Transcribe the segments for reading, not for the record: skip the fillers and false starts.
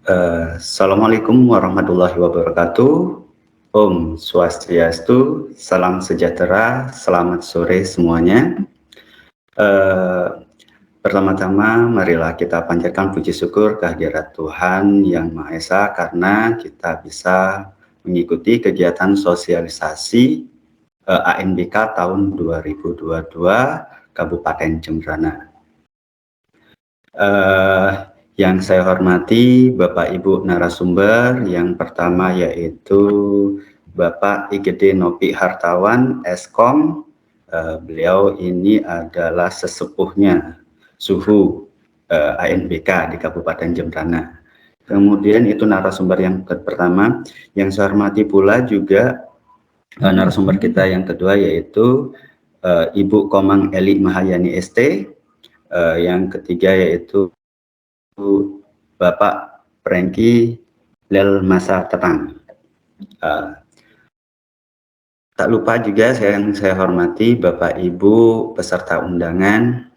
Assalamualaikum warahmatullahi wabarakatuh. Om Swastiastu, salam sejahtera, selamat sore semuanya. Pertama-tama marilah kita panjatkan puji syukur kehadirat Tuhan Yang Maha Esa karena kita bisa mengikuti kegiatan sosialisasi ANBK tahun 2022 Kabupaten Jembrana. Yang saya hormati Bapak Ibu narasumber, yang pertama yaitu Bapak IGD Nopi Hartawan, Eskom. Beliau ini adalah sesepuhnya suhu ANBK di Kabupaten Jembrana. Kemudian itu narasumber yang pertama. Yang saya hormati pula juga narasumber kita yang kedua yaitu Ibu Komang Eli Mahayani ST. Yang ketiga yaitu Bapak Prengki Lel Masa Tetang. Tak lupa juga yang saya hormati Bapak Ibu peserta undangan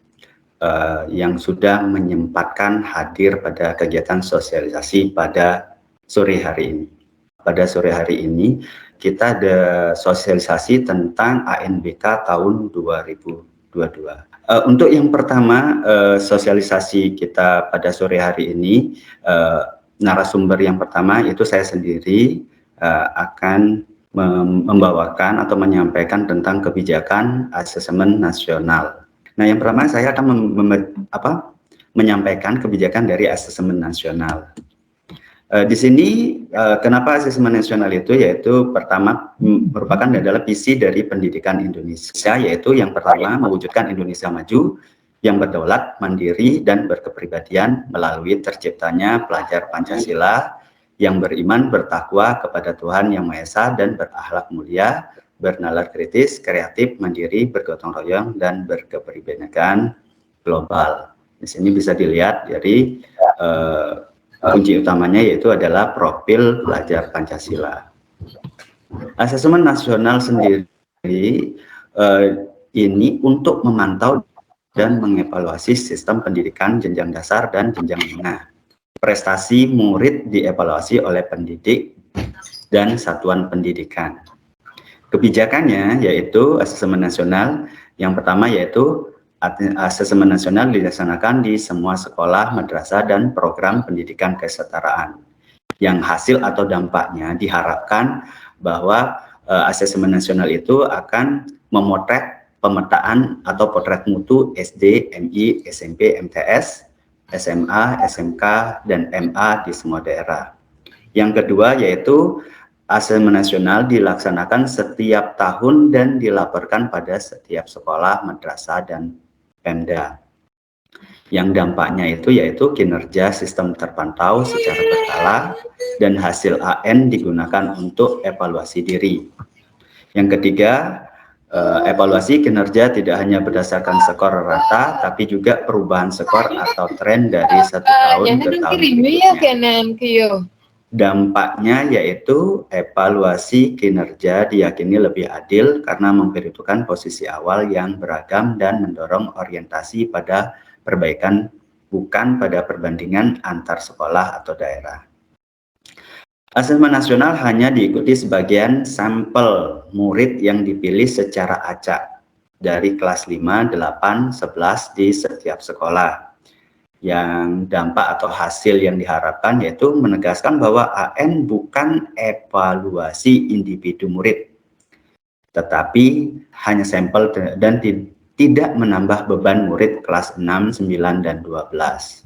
yang sudah menyempatkan hadir pada kegiatan sosialisasi pada sore hari ini. Pada sore hari ini kita ada sosialisasi tentang ANBK tahun 2022. Untuk yang pertama, sosialisasi kita pada sore hari ini, narasumber yang pertama itu saya sendiri akan membawakan atau menyampaikan tentang kebijakan asesmen nasional. Nah, yang pertama saya akan menyampaikan kebijakan dari asesmen nasional. Di sini kenapa asesmen nasional itu, yaitu pertama merupakan adalah visi dari pendidikan Indonesia, yaitu yang pertama mewujudkan Indonesia maju yang berdaulat, mandiri, dan berkepribadian melalui terciptanya pelajar Pancasila yang beriman, bertakwa kepada Tuhan Yang Maha Esa dan berakhlak mulia, bernalar kritis, kreatif, mandiri, bergotong royong, dan berkepribadian global. Di sini bisa dilihat dari kunci utamanya yaitu adalah profil pelajar Pancasila. Asesmen nasional sendiri ini untuk memantau dan mengevaluasi sistem pendidikan jenjang dasar dan jenjang menengah. Prestasi murid dievaluasi oleh pendidik dan satuan pendidikan. Kebijakannya yaitu asesmen nasional yang pertama yaitu asesmen nasional dilaksanakan di semua sekolah, madrasah, dan program pendidikan kesetaraan. Yang hasil atau dampaknya diharapkan bahwa asesmen nasional itu akan memotret pemetaan atau potret mutu SD, MI, SMP, MTS, SMA, SMK, dan MA di semua daerah. Yang kedua yaitu asesmen nasional dilaksanakan setiap tahun dan dilaporkan pada setiap sekolah, madrasah, dan Pemda. Yang dampaknya itu yaitu kinerja sistem terpantau secara berkala dan hasil AN digunakan untuk evaluasi diri. Yang ketiga, evaluasi kinerja tidak hanya berdasarkan skor rata, tapi juga perubahan skor atau tren dari satu tahun ke tahun berikutnya. Dampaknya yaitu evaluasi kinerja diyakini lebih adil karena memperhitungkan posisi awal yang beragam dan mendorong orientasi pada perbaikan, bukan pada perbandingan antar sekolah atau daerah. Asesmen nasional hanya diikuti sebagian sampel murid yang dipilih secara acak dari kelas 5, 8, 11 di setiap sekolah. Yang dampak atau hasil yang diharapkan yaitu menegaskan bahwa AN bukan evaluasi individu murid, tetapi hanya sampel dan tidak menambah beban murid kelas 6, 9, dan 12.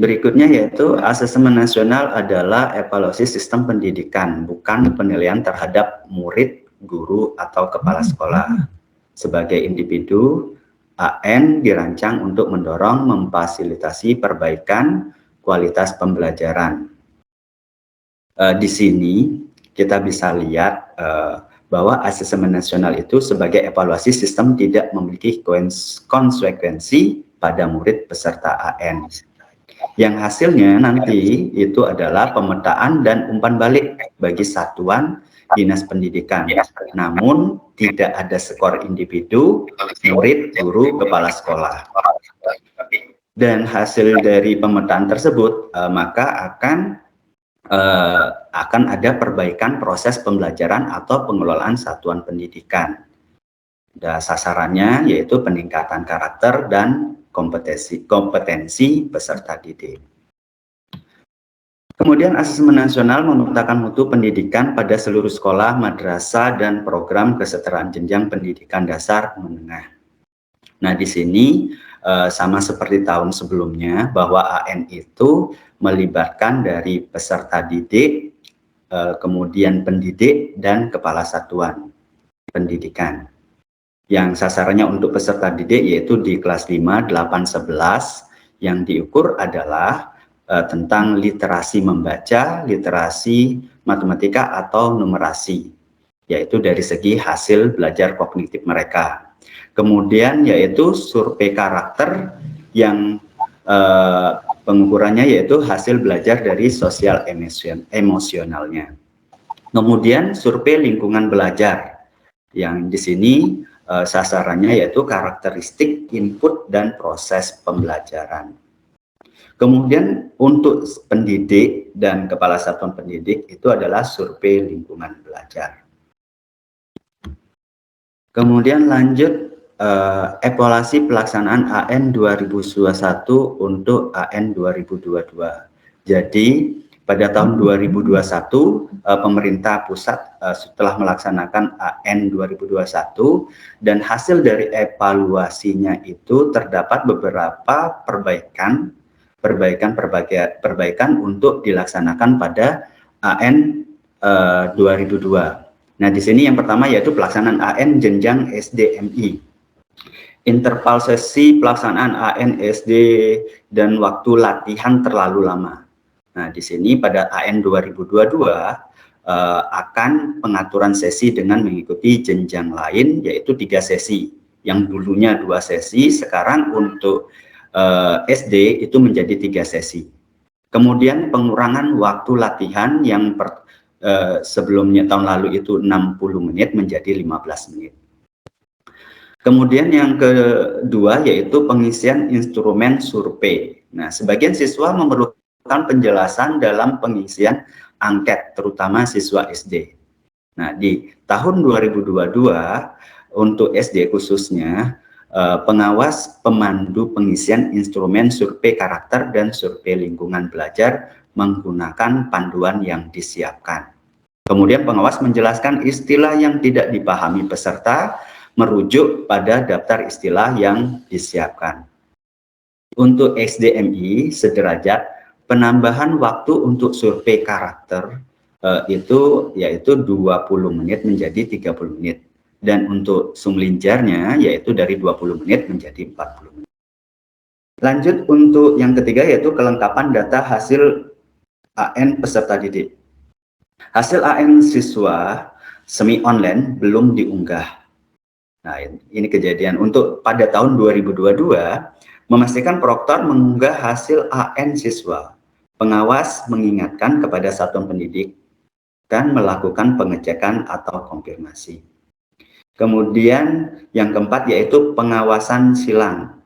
Berikutnya yaitu asesmen nasional adalah evaluasi sistem pendidikan, bukan penilaian terhadap murid, guru, atau kepala sekolah. Sebagai individu, AN dirancang untuk mendorong memfasilitasi perbaikan kualitas pembelajaran. Di sini kita bisa lihat bahwa asesmen nasional itu sebagai evaluasi sistem tidak memiliki konsekuensi pada murid peserta AN. Yang hasilnya nanti itu adalah pemetaan dan umpan balik bagi satuan dinas pendidikan. Namun tidak ada skor individu, murid, guru, kepala sekolah. dan hasil dari pemetaan tersebut maka akan ada perbaikan proses pembelajaran atau pengelolaan satuan pendidikan. Dan sasarannya yaitu peningkatan karakter dan kompetensi peserta didik. Kemudian asesmen nasional memetakan mutu pendidikan pada seluruh sekolah, madrasah, dan program kesetaraan jenjang pendidikan dasar menengah. Nah, di sini sama seperti tahun sebelumnya bahwa AN itu melibatkan dari peserta didik, kemudian pendidik, dan kepala satuan pendidikan. Yang sasarannya untuk peserta didik yaitu di kelas 5, 8, 11 yang diukur adalah tentang literasi membaca, literasi matematika atau numerasi, yaitu dari segi hasil belajar kognitif mereka. Kemudian yaitu survei karakter yang pengukurannya yaitu hasil belajar dari sosial emosionalnya. Kemudian survei lingkungan belajar yang di sini sasarannya yaitu karakteristik input dan proses pembelajaran. Kemudian untuk pendidik dan kepala satuan pendidik itu adalah survei lingkungan belajar. Kemudian lanjut evaluasi pelaksanaan AN 2021 untuk AN 2022. Jadi pada tahun 2021 pemerintah pusat setelah melaksanakan AN 2021 dan hasil dari evaluasinya itu terdapat beberapa perbaikan untuk dilaksanakan pada AN 2002. Nah, di sini yang pertama yaitu pelaksanaan AN jenjang SDMI. Interval sesi pelaksanaan AN SD dan waktu latihan terlalu lama. Nah, di sini pada AN 2022 akan pengaturan sesi dengan mengikuti jenjang lain yaitu 3 sesi. Yang dulunya 2 sesi, sekarang untuk SD itu menjadi 3 sesi. Kemudian pengurangan waktu latihan yang sebelumnya tahun lalu itu 60 menit menjadi 15 menit. Kemudian yang kedua yaitu pengisian instrumen survei. Nah, sebagian siswa memerlukan penjelasan dalam pengisian angket, terutama siswa SD. Nah, di tahun 2022 untuk SD khususnya pengawas pemandu pengisian instrumen survei karakter dan survei lingkungan belajar menggunakan panduan yang disiapkan. Kemudian pengawas menjelaskan istilah yang tidak dipahami peserta merujuk pada daftar istilah yang disiapkan. Untuk SDMI sederajat penambahan waktu untuk survei karakter itu yaitu 20 menit menjadi 30 menit. Dan untuk sumlinjarnya yaitu dari 20 menit menjadi 40 menit. Lanjut untuk yang ketiga yaitu kelengkapan data hasil AN peserta didik. Hasil AN siswa semi online belum diunggah. Nah, ini kejadian untuk pada tahun 2022 memastikan proktor mengunggah hasil AN siswa. Pengawas mengingatkan kepada satuan pendidik dan melakukan pengecekan atau konfirmasi. Kemudian yang keempat yaitu pengawasan silang.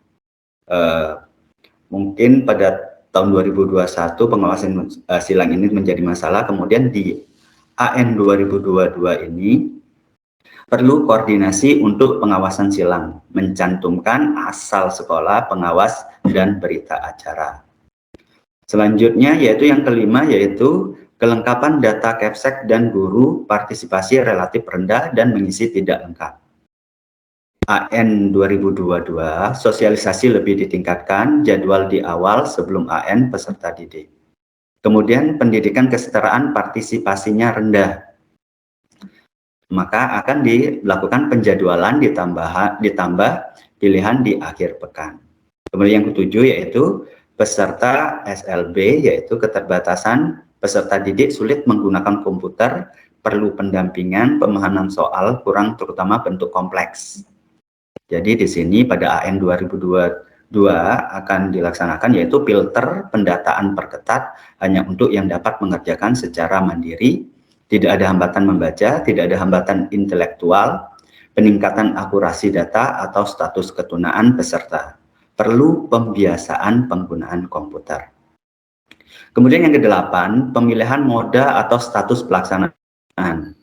Mungkin pada tahun 2021 pengawasan silang ini menjadi masalah. Kemudian di AN 2022 ini perlu koordinasi untuk pengawasan silang, mencantumkan asal sekolah, pengawas, dan berita acara. Selanjutnya yaitu yang kelima yaitu kelengkapan data Kepsek dan guru partisipasi relatif rendah dan mengisi tidak lengkap. AN 2022 sosialisasi lebih ditingkatkan, jadwal di awal sebelum AN peserta didik. Kemudian pendidikan kesetaraan partisipasinya rendah. Maka akan dilakukan penjadwalan ditambah pilihan di akhir pekan. Kemudian yang ketujuh yaitu peserta SLB yaitu keterbatasan peserta didik sulit menggunakan komputer, perlu pendampingan, pemahaman soal kurang terutama bentuk kompleks. Jadi di sini pada AN 2022 akan dilaksanakan yaitu filter pendataan perketat hanya untuk yang dapat mengerjakan secara mandiri, tidak ada hambatan membaca, tidak ada hambatan intelektual, peningkatan akurasi data atau status ketunaan peserta. perlu pembiasaan penggunaan komputer. Kemudian yang kedelapan, pemilihan moda atau status pelaksanaan.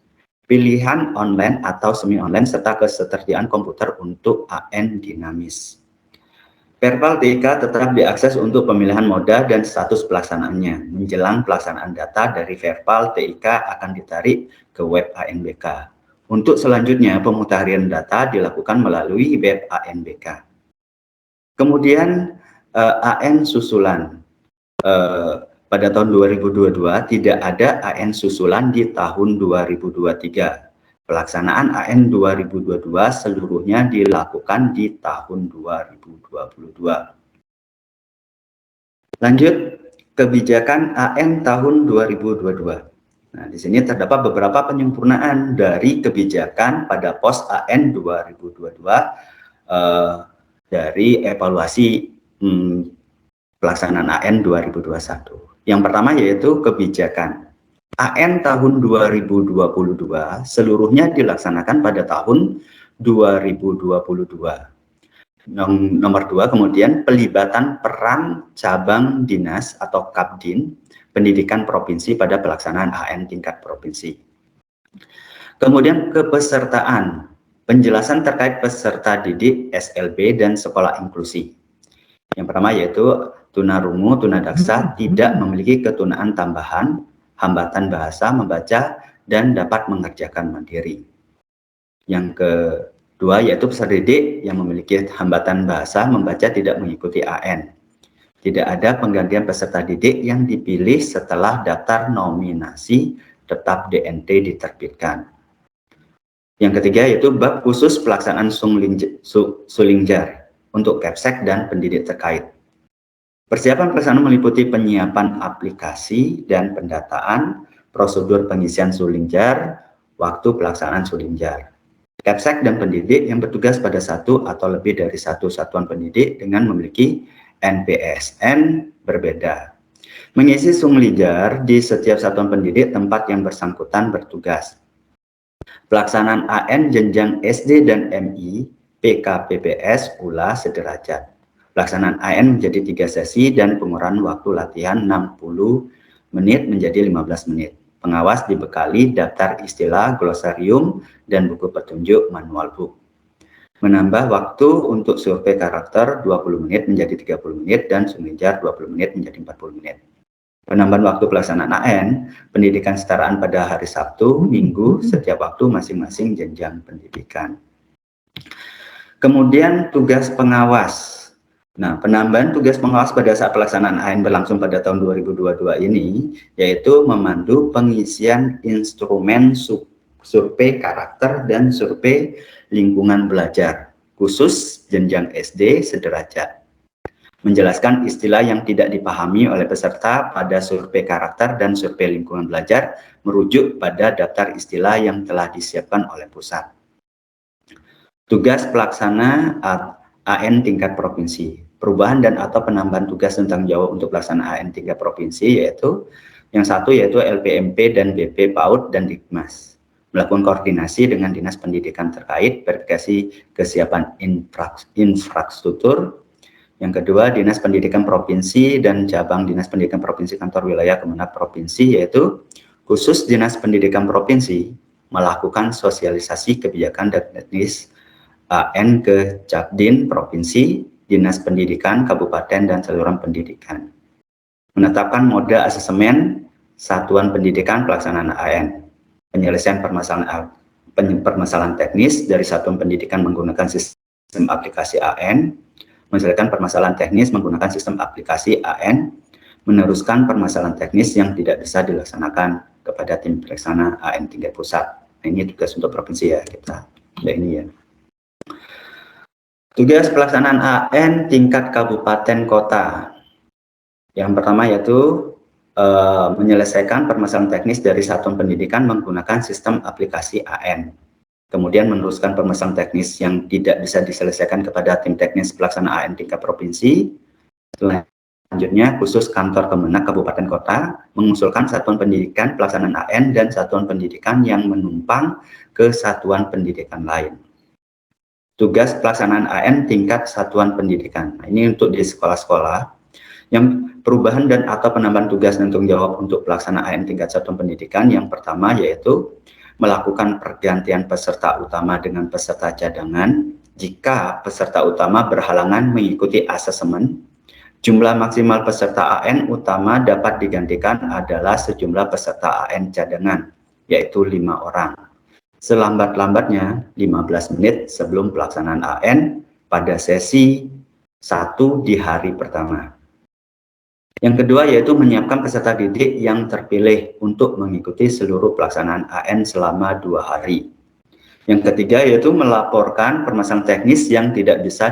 Pilihan online atau semi-online serta ketersediaan komputer untuk AN dinamis. Verbal TIK tetap diakses untuk pemilihan moda dan status pelaksanaannya. Menjelang pelaksanaan data dari verbal TIK akan ditarik ke web ANBK. Untuk selanjutnya, pemutahiran data dilakukan melalui web ANBK. Kemudian AN susulan. Pada tahun 2022 tidak ada AN susulan di tahun 2023. Pelaksanaan AN 2022 seluruhnya dilakukan di tahun 2022. Lanjut, kebijakan AN tahun 2022. Nah, di sini terdapat beberapa penyempurnaan dari kebijakan pada pos AN 2022 dari evaluasi pelaksanaan AN 2021. Yang pertama yaitu kebijakan. AN tahun 2022 seluruhnya dilaksanakan pada tahun 2022. Nomor 2, kemudian pelibatan peran cabang dinas atau Kabdin pendidikan provinsi pada pelaksanaan AN tingkat provinsi. Kemudian kepesertaan, penjelasan terkait peserta didik SLB dan sekolah inklusi. Yang pertama yaitu tunarungu, tunadaksa tidak memiliki ketunaan tambahan, hambatan bahasa, membaca, dan dapat mengerjakan mandiri. Yang kedua yaitu peserta didik yang memiliki hambatan bahasa, membaca, tidak mengikuti AN. Tidak ada penggantian peserta didik yang dipilih setelah daftar nominasi tetap DNT diterbitkan. Yang ketiga yaitu bab khusus pelaksanaan Sulingjar untuk Kepsek dan pendidik terkait. Persiapan pelaksanaan meliputi penyiapan aplikasi dan pendataan, prosedur pengisian Sulingjar, waktu pelaksanaan Sulingjar. Kepsek dan pendidik yang bertugas pada satu atau lebih dari satu satuan pendidik dengan memiliki NPSN berbeda. Mengisi Sulingjar di setiap satuan pendidik tempat yang bersangkutan bertugas. Pelaksanaan AN jenjang SD dan MI, PKPPS pula sederajat. Pelaksanaan AN menjadi 3 sesi dan pengurangan waktu latihan 60 menit menjadi 15 menit. Pengawas dibekali daftar istilah, glosarium, dan buku petunjuk manual book. Menambah waktu untuk survei karakter 20 menit menjadi 30 menit dan Sulingjar 20 menit menjadi 40 menit. Penambahan waktu pelaksanaan AN, pendidikan setaraan pada hari Sabtu, Minggu, setiap waktu masing-masing jenjang pendidikan. Kemudian tugas pengawas. Nah, penambahan tugas pengawas pada saat pelaksanaan AN berlangsung pada tahun 2022 ini, yaitu memandu pengisian instrumen survei karakter dan survei lingkungan belajar, khusus jenjang SD sederajat. Menjelaskan istilah yang tidak dipahami oleh peserta pada survei karakter dan survei lingkungan belajar, merujuk pada daftar istilah yang telah disiapkan oleh pusat. Tugas pelaksana AN tingkat provinsi. Perubahan dan atau penambahan tugas tentang jawab untuk pelaksanaan AN tingkat provinsi yaitu yang satu yaitu LPMP dan BP PAUD dan Dikmas. Melakukan koordinasi dengan dinas pendidikan terkait, verifikasi kesiapan infrastruktur. Yang kedua, dinas pendidikan provinsi dan cabang dinas pendidikan provinsi kantor wilayah Kemenag provinsi yaitu khusus dinas pendidikan provinsi melakukan sosialisasi kebijakan dan teknis AN ke Cabdin provinsi, dinas pendidikan kabupaten dan saluran pendidikan. Menetapkan mode asesmen satuan pendidikan pelaksanaan AN. Penyelesaian permasalahan teknis dari satuan pendidikan menggunakan sistem aplikasi AN, menyelesaikan permasalahan teknis menggunakan sistem aplikasi AN, meneruskan permasalahan teknis yang tidak bisa dilaksanakan kepada tim pelaksana AN tingkat pusat. Nah, ini tugas untuk provinsi ya, kita ini ya. Tugas pelaksanaan AN tingkat kabupaten kota. Yang pertama yaitu menyelesaikan permasalahan teknis dari satuan pendidikan menggunakan sistem aplikasi AN. Kemudian meneruskan permasalahan teknis yang tidak bisa diselesaikan kepada tim teknis pelaksana AN tingkat provinsi. Selanjutnya, khusus kantor Kemenag Kabupaten Kota mengusulkan satuan pendidikan pelaksanaan AN dan satuan pendidikan yang menumpang ke satuan pendidikan lain. tugas pelaksanaan AN tingkat satuan pendidikan. Nah, ini untuk di sekolah-sekolah. Yang perubahan dan atau penambahan tugas dan tanggung jawab untuk pelaksanaan AN tingkat satuan pendidikan, yang pertama yaitu melakukan pergantian peserta utama dengan peserta cadangan jika peserta utama berhalangan mengikuti asesmen. Jumlah maksimal peserta AN utama dapat digantikan adalah sejumlah peserta AN cadangan, yaitu 5 orang. Selambat-lambatnya 15 menit sebelum pelaksanaan AN pada sesi 1 di hari pertama. Yang kedua yaitu menyiapkan peserta didik yang terpilih untuk mengikuti seluruh pelaksanaan AN selama 2 hari. Yang ketiga yaitu melaporkan permasalahan teknis yang tidak bisa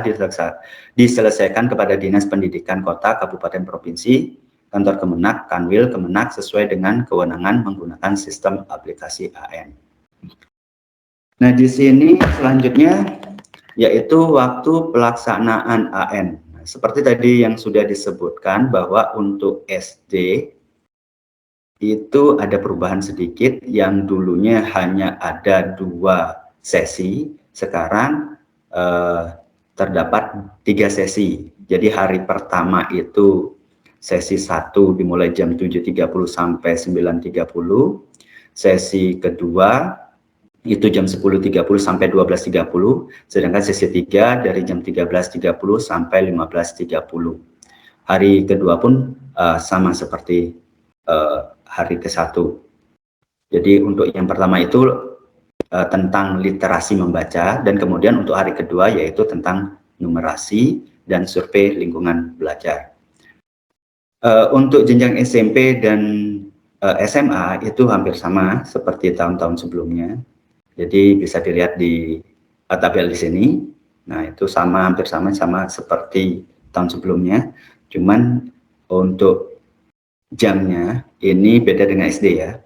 diselesaikan kepada Dinas Pendidikan Kota, Kabupaten, Provinsi, Kantor Kemenak, Kanwil, Kemenak sesuai dengan kewenangan menggunakan sistem aplikasi AN. Nah, di sini selanjutnya yaitu waktu pelaksanaan AN. Nah, seperti tadi yang sudah disebutkan bahwa untuk SD itu ada perubahan sedikit, yang dulunya hanya ada 2 sesi, sekarang terdapat 3 sesi. Jadi hari pertama itu sesi 1 dimulai jam 7.30 sampai 9.30, sesi kedua itu jam 10.30 sampai 12.30, sedangkan sesi 3 dari jam 13.30 sampai 15.30. Hari kedua pun sama seperti hari ke-1. Jadi untuk yang pertama itu tentang literasi membaca, dan kemudian untuk hari kedua yaitu tentang numerasi dan survei lingkungan belajar. Untuk jenjang SMP dan SMA itu hampir sama seperti tahun-tahun sebelumnya. Jadi bisa dilihat di tabel di sini. Nah, itu sama, hampir sama seperti tahun sebelumnya. Cuman untuk jamnya ini beda dengan SD ya.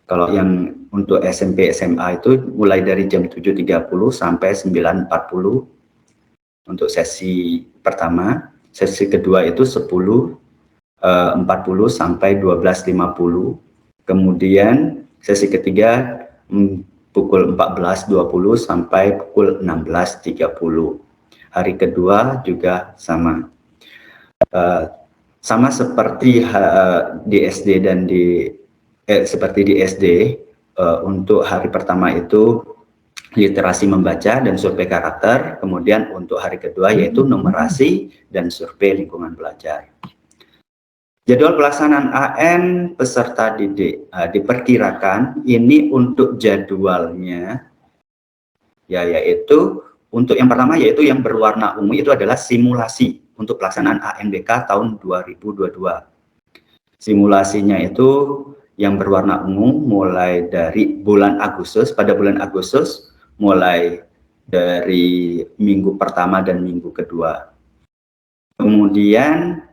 Kalau yang untuk SMP SMA itu mulai dari jam 7.30 sampai 9.40 untuk sesi pertama. Sesi kedua itu 10.40 sampai 12.50. Kemudian sesi ketiga pukul 14.20 sampai pukul 16.30. Hari kedua juga sama. Sama seperti di SD dan seperti di SD, untuk hari pertama itu literasi membaca dan survei karakter, kemudian untuk hari kedua yaitu numerasi dan survei lingkungan belajar. Jadwal pelaksanaan AN peserta didik diperkirakan ini untuk jadwalnya ya, yaitu untuk yang pertama yaitu yang berwarna ungu itu adalah simulasi untuk pelaksanaan ANBK tahun 2022. Simulasinya itu yang berwarna ungu mulai dari bulan Agustus, pada bulan Agustus mulai dari minggu pertama dan minggu kedua. Kemudian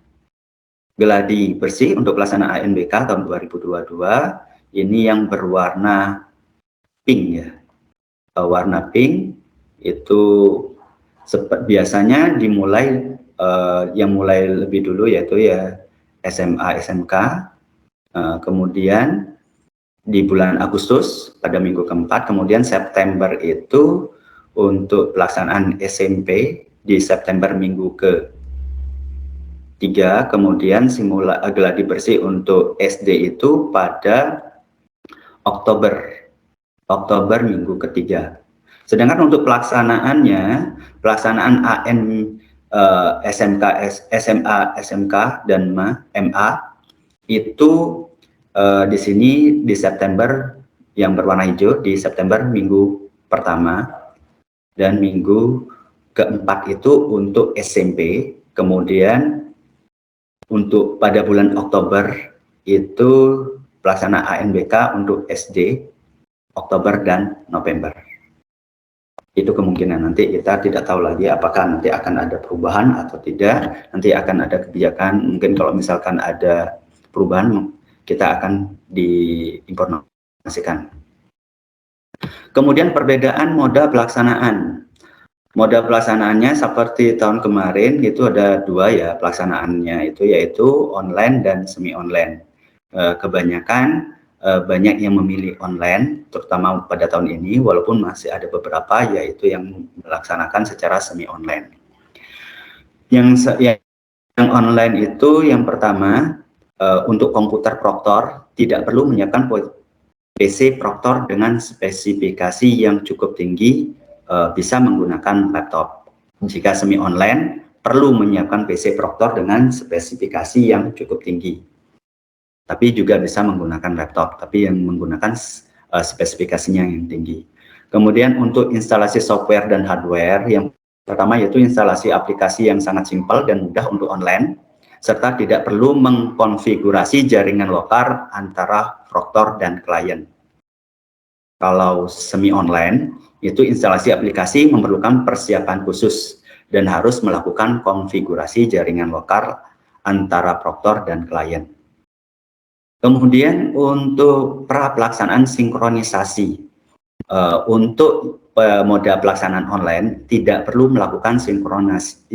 geladi bersih untuk pelaksanaan ANBK tahun 2022 ini yang berwarna pink ya. Warna pink itu biasanya dimulai yang mulai lebih dulu yaitu ya SMA, SMK. Kemudian di bulan Agustus pada minggu keempat, kemudian September itu untuk pelaksanaan SMP di September minggu ke-3, kemudian geladi bersih untuk SD itu pada Oktober minggu ke-3. Sedangkan untuk pelaksanaan AN SMK, SMA, SMK dan MA itu di sini di September yang berwarna hijau di September minggu pertama, dan minggu keempat itu untuk SMP. Kemudian untuk pada bulan Oktober itu pelaksanaan ANBK untuk SD Oktober dan November. Itu kemungkinan, nanti kita tidak tahu lagi apakah nanti akan ada perubahan atau tidak. Nanti akan ada kebijakan, mungkin kalau misalkan ada perubahan kita akan diinformasikan. Kemudian perbedaan moda pelaksanaan. Moda pelaksanaannya seperti tahun kemarin itu ada 2 ya pelaksanaannya itu, yaitu online dan semi online. Kebanyakan banyak yang memilih online, terutama pada tahun ini, walaupun masih ada beberapa yaitu yang melaksanakan secara semi online. Yang online itu yang pertama, untuk komputer Proctor tidak perlu menyiapkan PC Proctor dengan spesifikasi yang cukup tinggi, bisa menggunakan laptop. Jika semi online, perlu menyiapkan PC Proctor dengan spesifikasi yang cukup tinggi. Tapi juga bisa menggunakan laptop, tapi yang menggunakan spesifikasinya yang tinggi. Kemudian untuk instalasi software dan hardware, yang pertama yaitu instalasi aplikasi yang sangat simpel dan mudah untuk online, serta tidak perlu mengkonfigurasi jaringan lokal antara Proctor dan klien. Kalau semi online, itu instalasi aplikasi memerlukan persiapan khusus dan harus melakukan konfigurasi jaringan lokal antara Proctor dan klien. Kemudian untuk pelaksanaan sinkronisasi, untuk moda pelaksanaan online tidak perlu melakukan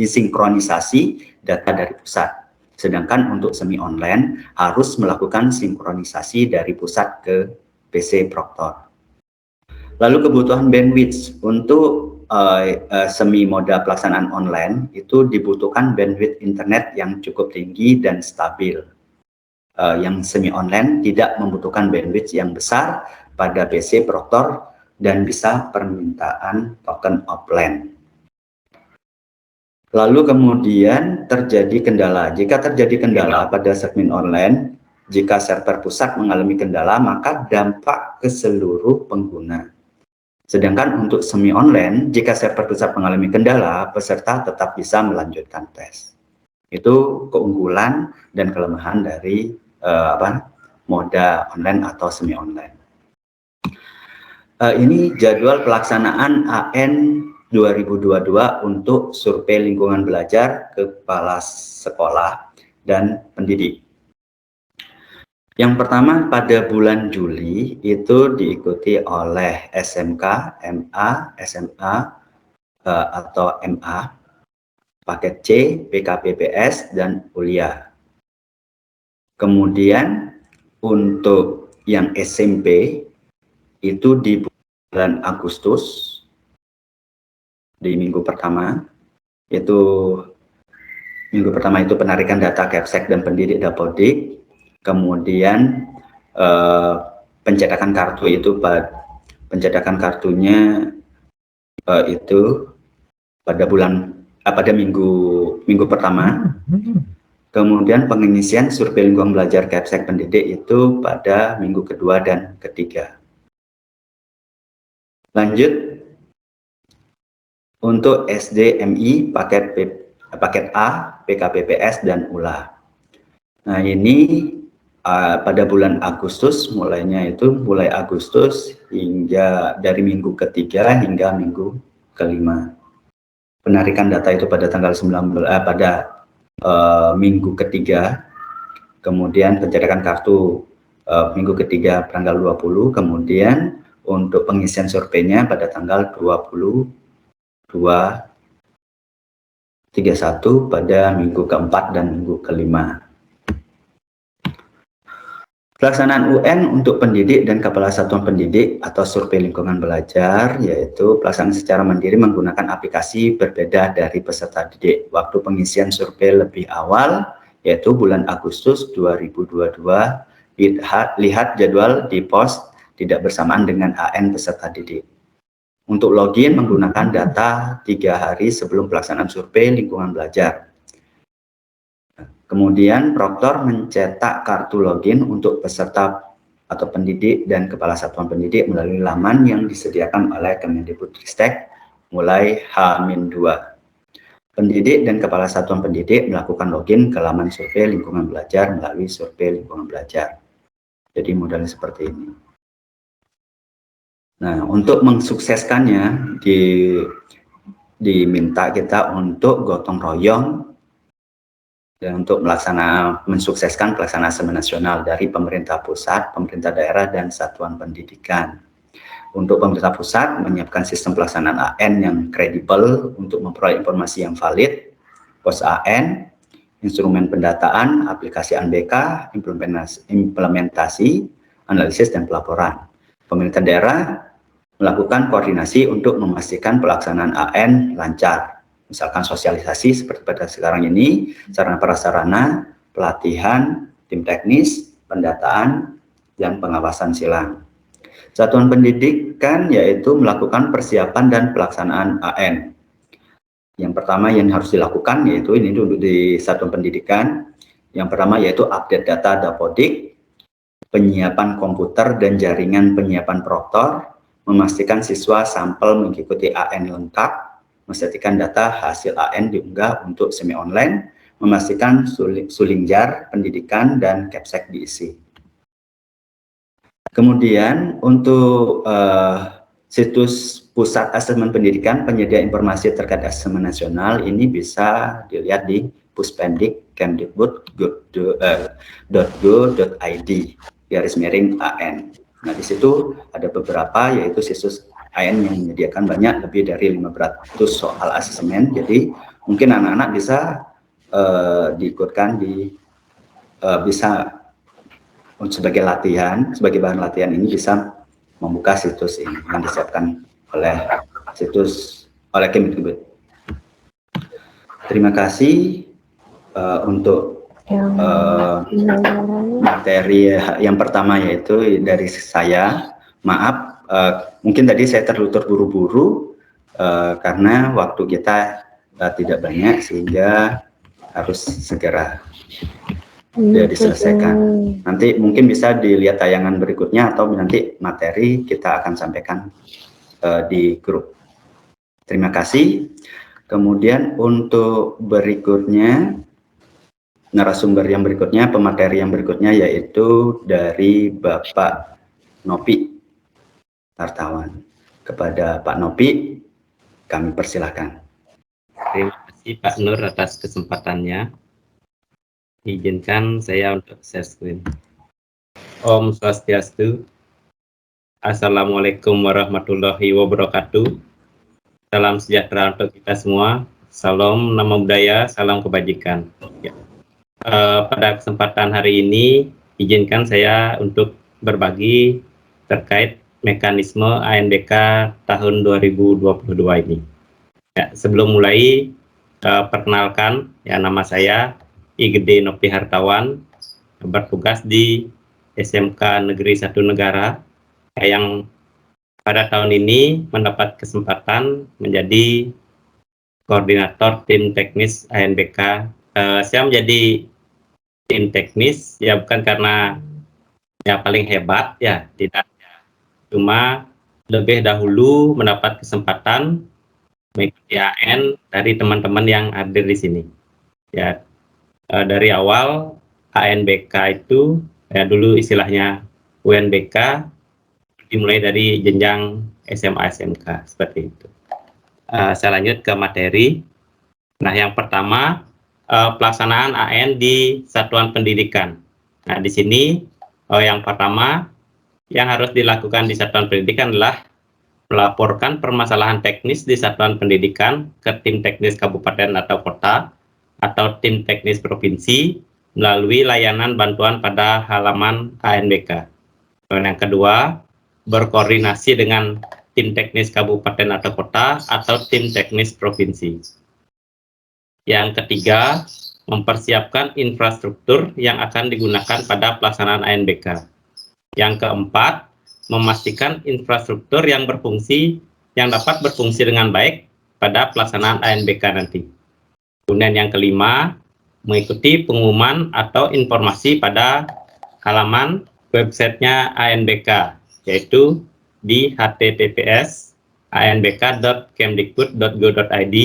sinkronisasi data dari pusat. Sedangkan untuk semi online harus melakukan sinkronisasi dari pusat ke PC Proctor. Lalu kebutuhan bandwidth untuk semi moda pelaksanaan online itu dibutuhkan bandwidth internet yang cukup tinggi dan stabil. Yang semi online tidak membutuhkan bandwidth yang besar pada PC Proctor dan bisa permintaan token offline. Lalu kemudian terjadi kendala. Jika terjadi kendala pada segmen online, jika server pusat mengalami kendala, maka dampak ke seluruh pengguna. Sedangkan untuk semi online, jika server pusat mengalami kendala, peserta tetap bisa melanjutkan tes. Itu keunggulan dan kelemahan dari moda online atau semi online. Ini jadwal pelaksanaan AN 2022 untuk survei lingkungan belajar kepala sekolah dan pendidik. Yang pertama pada bulan Juli itu diikuti oleh SMK, MA, SMA, atau MA, paket C, PKPPS, dan kuliah. Kemudian untuk yang SMP itu di bulan Agustus, di minggu pertama, itu penarikan data Kepsek dan pendidik Dapodik, kemudian pencetakan kartu itu kartunya itu pada minggu pertama. Kemudian pengisian survei lingkungan belajar Kepsek pendidik itu pada minggu kedua dan ketiga. Lanjut untuk SDMI paket A, PKPPS, dan ULA. Nah ini pada bulan Agustus, mulai Agustus hingga dari minggu ketiga hingga minggu kelima. Penarikan data itu pada tanggal 19 minggu ketiga, kemudian pencetakan kartu minggu ketiga tanggal 20, kemudian untuk pengisian surveinya pada tanggal 22, 31 pada minggu keempat dan minggu kelima. Pelaksanaan UN untuk pendidik dan kepala satuan pendidik atau survei lingkungan belajar, yaitu pelaksanaan secara mandiri menggunakan aplikasi berbeda dari peserta didik. Waktu pengisian survei lebih awal, yaitu bulan Agustus 2022, lihat jadwal di pos tidak bersamaan dengan AN peserta didik. Untuk login menggunakan data 3 hari sebelum pelaksanaan survei lingkungan belajar. Kemudian Proctor mencetak kartu login untuk peserta atau pendidik dan kepala satuan pendidik melalui laman yang disediakan oleh Kemendikbudristek mulai H-2. Pendidik dan kepala satuan pendidik melakukan login ke laman survei lingkungan belajar melalui survei lingkungan belajar. Jadi modelnya seperti ini. Nah, untuk mensukseskannya diminta kita untuk gotong royong dan untuk mensukseskan pelaksanaan semi nasional dari pemerintah pusat, pemerintah daerah, dan satuan pendidikan. Untuk pemerintah pusat menyiapkan sistem pelaksanaan AN yang kredibel untuk memperoleh informasi yang valid, pos AN, instrumen pendataan, aplikasi ANBK, implementasi, analisis dan pelaporan. Pemerintah daerah melakukan koordinasi untuk memastikan pelaksanaan AN lancar. Misalkan sosialisasi seperti pada sekarang ini, sarana prasarana, pelatihan, tim teknis, pendataan, dan pengawasan silang. Satuan pendidikan yaitu melakukan persiapan dan pelaksanaan AN. Yang pertama yang harus dilakukan yaitu ini dulu di satuan pendidikan. Yang pertama yaitu update data Dapodik, penyiapan komputer dan jaringan penyiapan proktor, memastikan siswa sampel mengikuti AN lengkap, memastikan data hasil AN diunggah untuk semi online, memastikan sulingjar pendidikan dan capsek diisi. Kemudian untuk situs Pusat Asesmen Pendidikan penyedia informasi terkait asesmen nasional ini bisa dilihat di puspendikdikbud.go.id /AN. Nah, di situ ada beberapa yaitu situs AN yang menyediakan banyak lebih dari 500 soal asesmen. Jadi mungkin anak-anak bisa diikutkan bisa sebagai latihan, sebagai bahan latihan ini bisa membuka situs ini yang disiapkan oleh Kemdikbud. Terima kasih untuk materi yang pertama yaitu dari saya. Maaf, mungkin tadi saya terburu-buru karena waktu kita tidak banyak sehingga harus segera diselesaikan. Nanti mungkin bisa dilihat tayangan berikutnya atau nanti materi kita akan sampaikan di grup. Terima kasih. Kemudian untuk berikutnya, narasumber yang berikutnya, pemateri yang berikutnya yaitu dari Bapak Nopi Hartawan. Kepada Pak Nopi, kami persilahkan. Terima kasih Pak Nur atas kesempatannya. Izinkan saya untuk share screen. Om Swastiastu. Assalamualaikum warahmatullahi wabarakatuh. Salam sejahtera untuk kita semua. Salam nama budaya, salam kebajikan. Ya. Pada kesempatan hari ini, izinkan saya untuk berbagi terkait mekanisme ANBK tahun 2022 ini. Ya, sebelum mulai, perkenalkan, ya nama saya I Gede Nopi Hartawan, bertugas di SMK Negeri 1 Negara, yang pada tahun ini mendapat kesempatan menjadi koordinator tim teknis ANBK. Saya menjadi tim teknis ya bukan karena ya paling hebat ya, tidak, cuma lebih dahulu mendapat kesempatan mengikuti AN dari teman-teman yang hadir di sini. Ya, dari awal ANBK itu ya dulu istilahnya UNBK, dimulai dari jenjang SMA SMK seperti itu. Saya lanjut ke materi. Nah, yang pertama pelaksanaan AN di satuan pendidikan. Nah, di sini yang pertama yang harus dilakukan di satuan pendidikan adalah melaporkan permasalahan teknis di satuan pendidikan ke tim teknis kabupaten atau kota atau tim teknis provinsi melalui layanan bantuan pada halaman ANBK. Dan yang kedua, berkoordinasi dengan tim teknis kabupaten atau kota atau tim teknis provinsi. Yang ketiga, mempersiapkan infrastruktur yang akan digunakan pada pelaksanaan ANBK. Yang keempat, memastikan infrastruktur yang dapat berfungsi dengan baik pada pelaksanaan ANBK nanti. Kemudian yang kelima, mengikuti pengumuman atau informasi pada halaman websitenya ANBK, yaitu di https://anbk.kemdikbud.go.id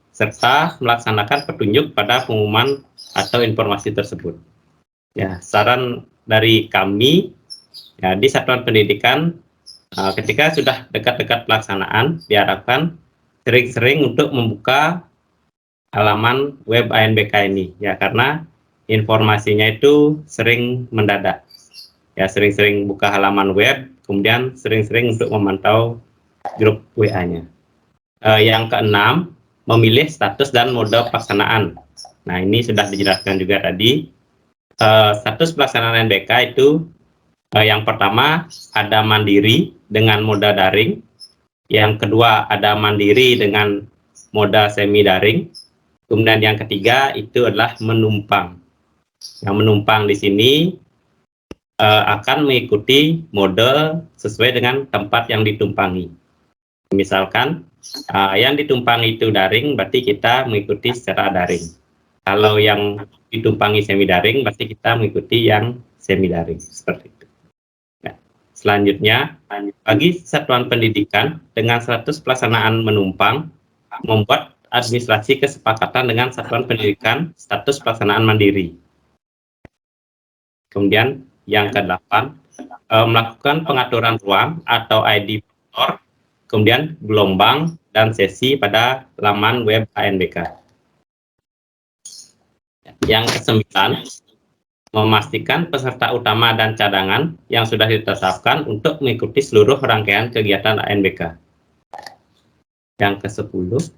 serta melaksanakan petunjuk pada pengumuman atau informasi tersebut. Ya, saran dari kami ya, di satuan pendidikan ketika sudah dekat-dekat pelaksanaan diharapkan sering-sering untuk membuka halaman web ANBK ini ya, karena informasinya itu sering mendadak. Ya, sering-sering buka halaman web, kemudian sering-sering untuk memantau grup WA-nya. Yang keenam, memilih status dan mode pelaksanaan. Nah, ini sudah dijelaskan juga tadi. Status pelaksanaan ANBK itu Yang pertama ada mandiri dengan moda daring, yang kedua ada mandiri dengan moda semi daring, kemudian yang ketiga itu adalah menumpang. Yang menumpang di sini akan mengikuti mode sesuai dengan tempat yang ditumpangi. Misalkan yang ditumpangi itu daring, berarti kita mengikuti secara daring. Kalau yang ditumpangi semi daring, berarti kita mengikuti yang semi daring, seperti itu. Selanjutnya, bagi satuan pendidikan dengan status pelaksanaan menumpang, membuat administrasi kesepakatan dengan satuan pendidikan status pelaksanaan mandiri. Kemudian yang ke-8, melakukan pengaturan ruang atau ID motor, kemudian gelombang dan sesi pada laman web ANBK. Yang ke-9, memastikan peserta utama dan cadangan yang sudah ditetapkan untuk mengikuti seluruh rangkaian kegiatan ANBK. Yang ke-10,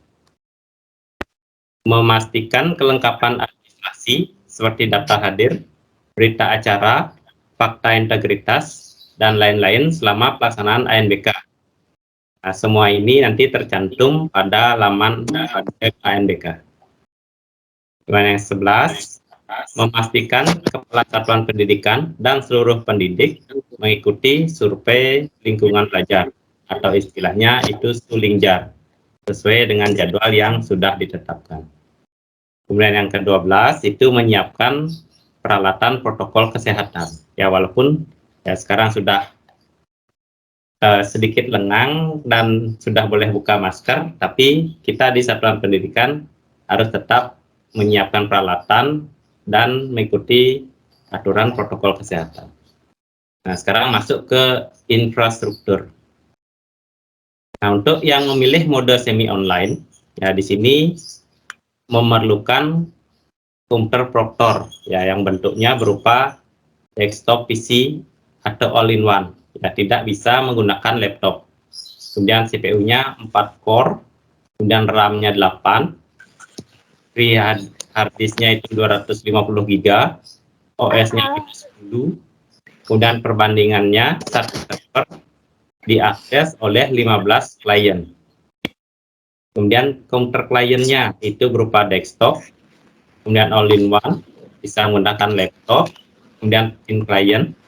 memastikan kelengkapan administrasi seperti daftar hadir, berita acara, fakta integritas, dan lain-lain selama pelaksanaan ANBK. Nah, semua ini nanti tercantum pada laman web ANBK. Kemudian yang 11, memastikan kepala satuan pendidikan dan seluruh pendidik mengikuti survei lingkungan belajar atau istilahnya itu Sulingjar sesuai dengan jadwal yang sudah ditetapkan. Kemudian yang ke-12 itu menyiapkan peralatan protokol kesehatan. Ya walaupun ya sekarang sudah sedikit lengang dan sudah boleh buka masker, tapi kita di satuan pendidikan harus tetap menyiapkan peralatan dan mengikuti aturan protokol kesehatan. Nah, sekarang masuk ke infrastruktur. Nah, untuk yang memilih mode semi online, ya di sini memerlukan komputer proktor, ya yang bentuknya berupa desktop PC atau all-in-one. Ya, tidak bisa menggunakan laptop. Kemudian CPU-nya 4 core, kemudian RAM-nya 8, free hard disk-nya itu 250 GB, OS-nya 10, kemudian perbandingannya satu server diakses oleh 15 klien. Kemudian komputer kliennya itu berupa desktop, kemudian all-in-one, bisa menggunakan laptop, kemudian in client,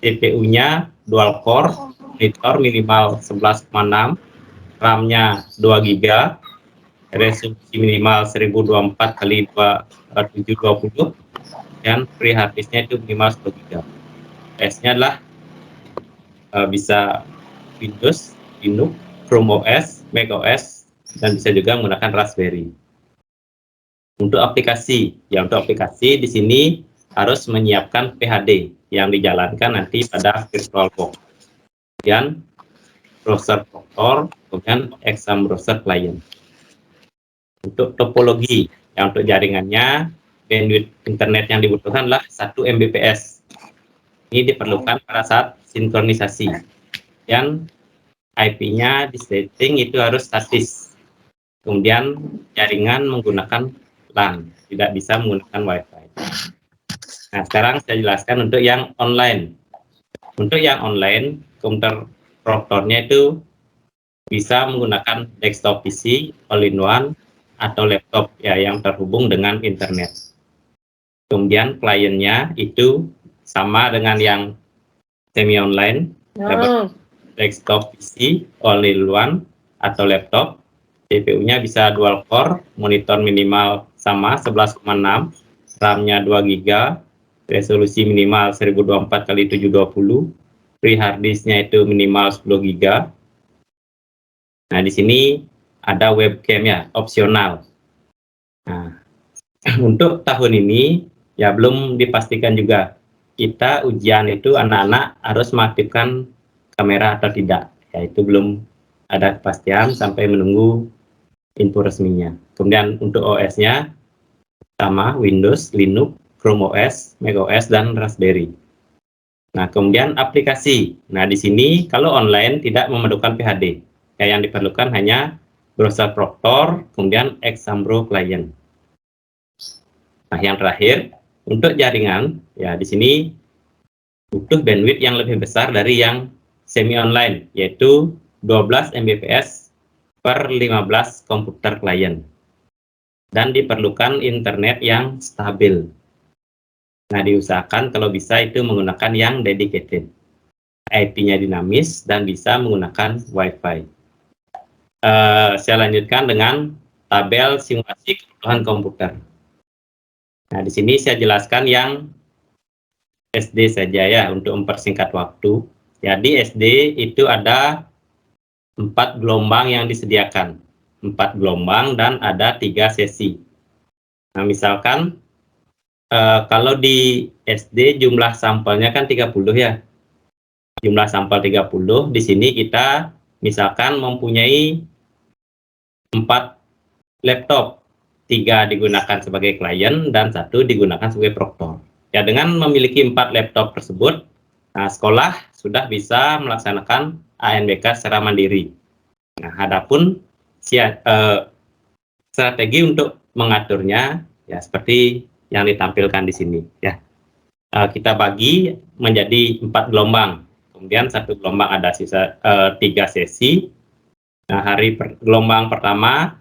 CPU-nya dual core, monitor minimal 11,6, RAM-nya 2 GB, resolusi minimal 1024 kali 720, dan free hard disk-nya itu minimal 10 GB. OS-nya adalah bisa Windows, Linux, Chrome OS, Mac OS, dan bisa juga menggunakan Raspberry. Untuk aplikasi, ya untuk aplikasi di sini harus menyiapkan PHD yang dijalankan nanti pada VirtualBox. Kemudian browser proktor, kemudian exam browser client. Untuk topologi, yang untuk jaringannya, bandwidth internet yang dibutuhkan adalah 1 Mbps. Ini diperlukan pada saat sinkronisasi. Dan IP-nya di setting itu harus statis. Kemudian jaringan menggunakan LAN, tidak bisa menggunakan Wi-Fi. Nah, sekarang saya jelaskan untuk yang online. Untuk yang online, komputer proktornya itu bisa menggunakan desktop PC, all-in-one, atau laptop ya yang terhubung dengan internet. Kemudian kliennya itu sama dengan yang semi online, desktop PC, all-in-one, atau laptop. CPU-nya bisa dual core, monitor minimal sama 11,6, RAM-nya 2 GB, resolusi minimal 1024 kali 720, free hard disk-nya itu minimal 10 GB. Nah, di sini ada webcam ya, opsional. Nah, untuk tahun ini ya belum dipastikan juga. Kita ujian itu anak-anak harus mengaktifkan kamera atau tidak. Ya, itu belum ada kepastian sampai menunggu info resminya. Kemudian untuk OS-nya sama Windows, Linux, Chrome OS, Mac OS, dan Raspberry. Nah, kemudian aplikasi. Nah, di sini kalau online tidak memerlukan PHD. Yang diperlukan hanya browser proktor, kemudian Exambro client. Nah, yang terakhir untuk jaringan, ya di sini butuh bandwidth yang lebih besar dari yang semi online, yaitu 12 Mbps per 15 komputer klien. Dan diperlukan internet yang stabil. Nah, diusahakan kalau bisa itu menggunakan yang dedicated. IP-nya dinamis dan bisa menggunakan Wi-Fi. Saya lanjutkan dengan tabel simulasi kebutuhan komputer. Nah, di sini saya jelaskan yang SD saja ya, untuk mempersingkat waktu. Jadi SD itu ada 4 gelombang yang disediakan. 4 gelombang dan ada 3 sesi. Nah, misalkan kalau di SD jumlah sampelnya kan 30 ya. Jumlah sampel 30, di sini kita misalkan mempunyai 4 laptop, 3 digunakan sebagai klien dan 1 digunakan sebagai proktor. Ya, dengan memiliki 4 laptop tersebut, nah, sekolah sudah bisa melaksanakan ANBK secara mandiri. Nah, adapun strategi untuk mengaturnya ya seperti yang ditampilkan di sini ya. Kita bagi menjadi 4 gelombang. Kemudian 1 gelombang ada sisa 3 sesi. Nah, gelombang pertama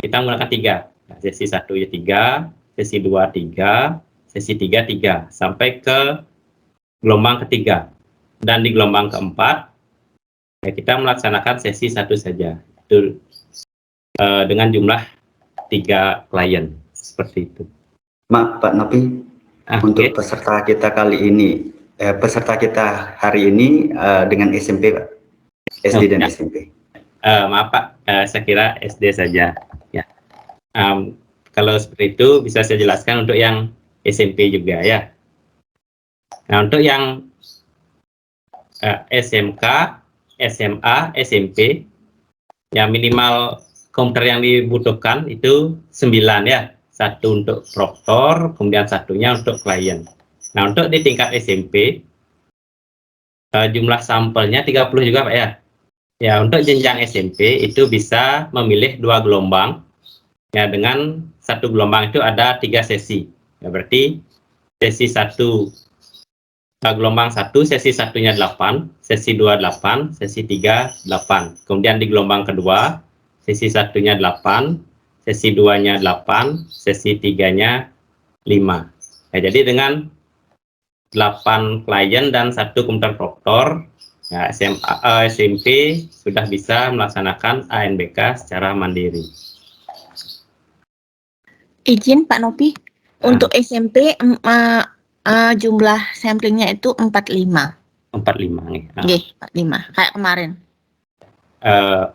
kita menggunakan 3. Nah, sesi 1 ya 3, sesi 2 3, sesi 3 3 sampai ke gelombang ketiga. Dan di gelombang keempat ya kita melaksanakan sesi 1 saja. Itu dengan jumlah 3 klien seperti itu. Pak Nopi, untuk peserta kita kali ini, peserta kita hari ini dengan SMP, Pak, SD dan SMP. Maaf Pak, saya kira SD saja. Ya. Kalau seperti itu bisa saya jelaskan untuk yang SMP juga ya. Nah, untuk yang SMK, SMA, SMP, ya minimal komputer yang dibutuhkan itu 9 ya. 1 untuk proktor, kemudian 1-nya untuk klien. Nah, untuk di tingkat SMP, jumlah sampelnya 30 juga Pak ya. Ya, untuk jenjang SMP itu bisa memilih 2 gelombang. Ya, dengan 1 gelombang itu ada 3 sesi. Ya, berarti sesi 1, gelombang 1, sesi 1-nya 8, sesi 2 8, sesi 3 8. Kemudian di gelombang kedua, sesi 1-nya 8, sesi 2-nya 8, sesi 3-nya 5. Ya, jadi dengan 8 klien dan 1 komputer proktor, ya, SMP sudah bisa melaksanakan ANBK secara mandiri. Izin Pak Nopi, untuk SMP jumlah samplingnya itu 45. 45 nih. Oke, 45 kayak kemarin.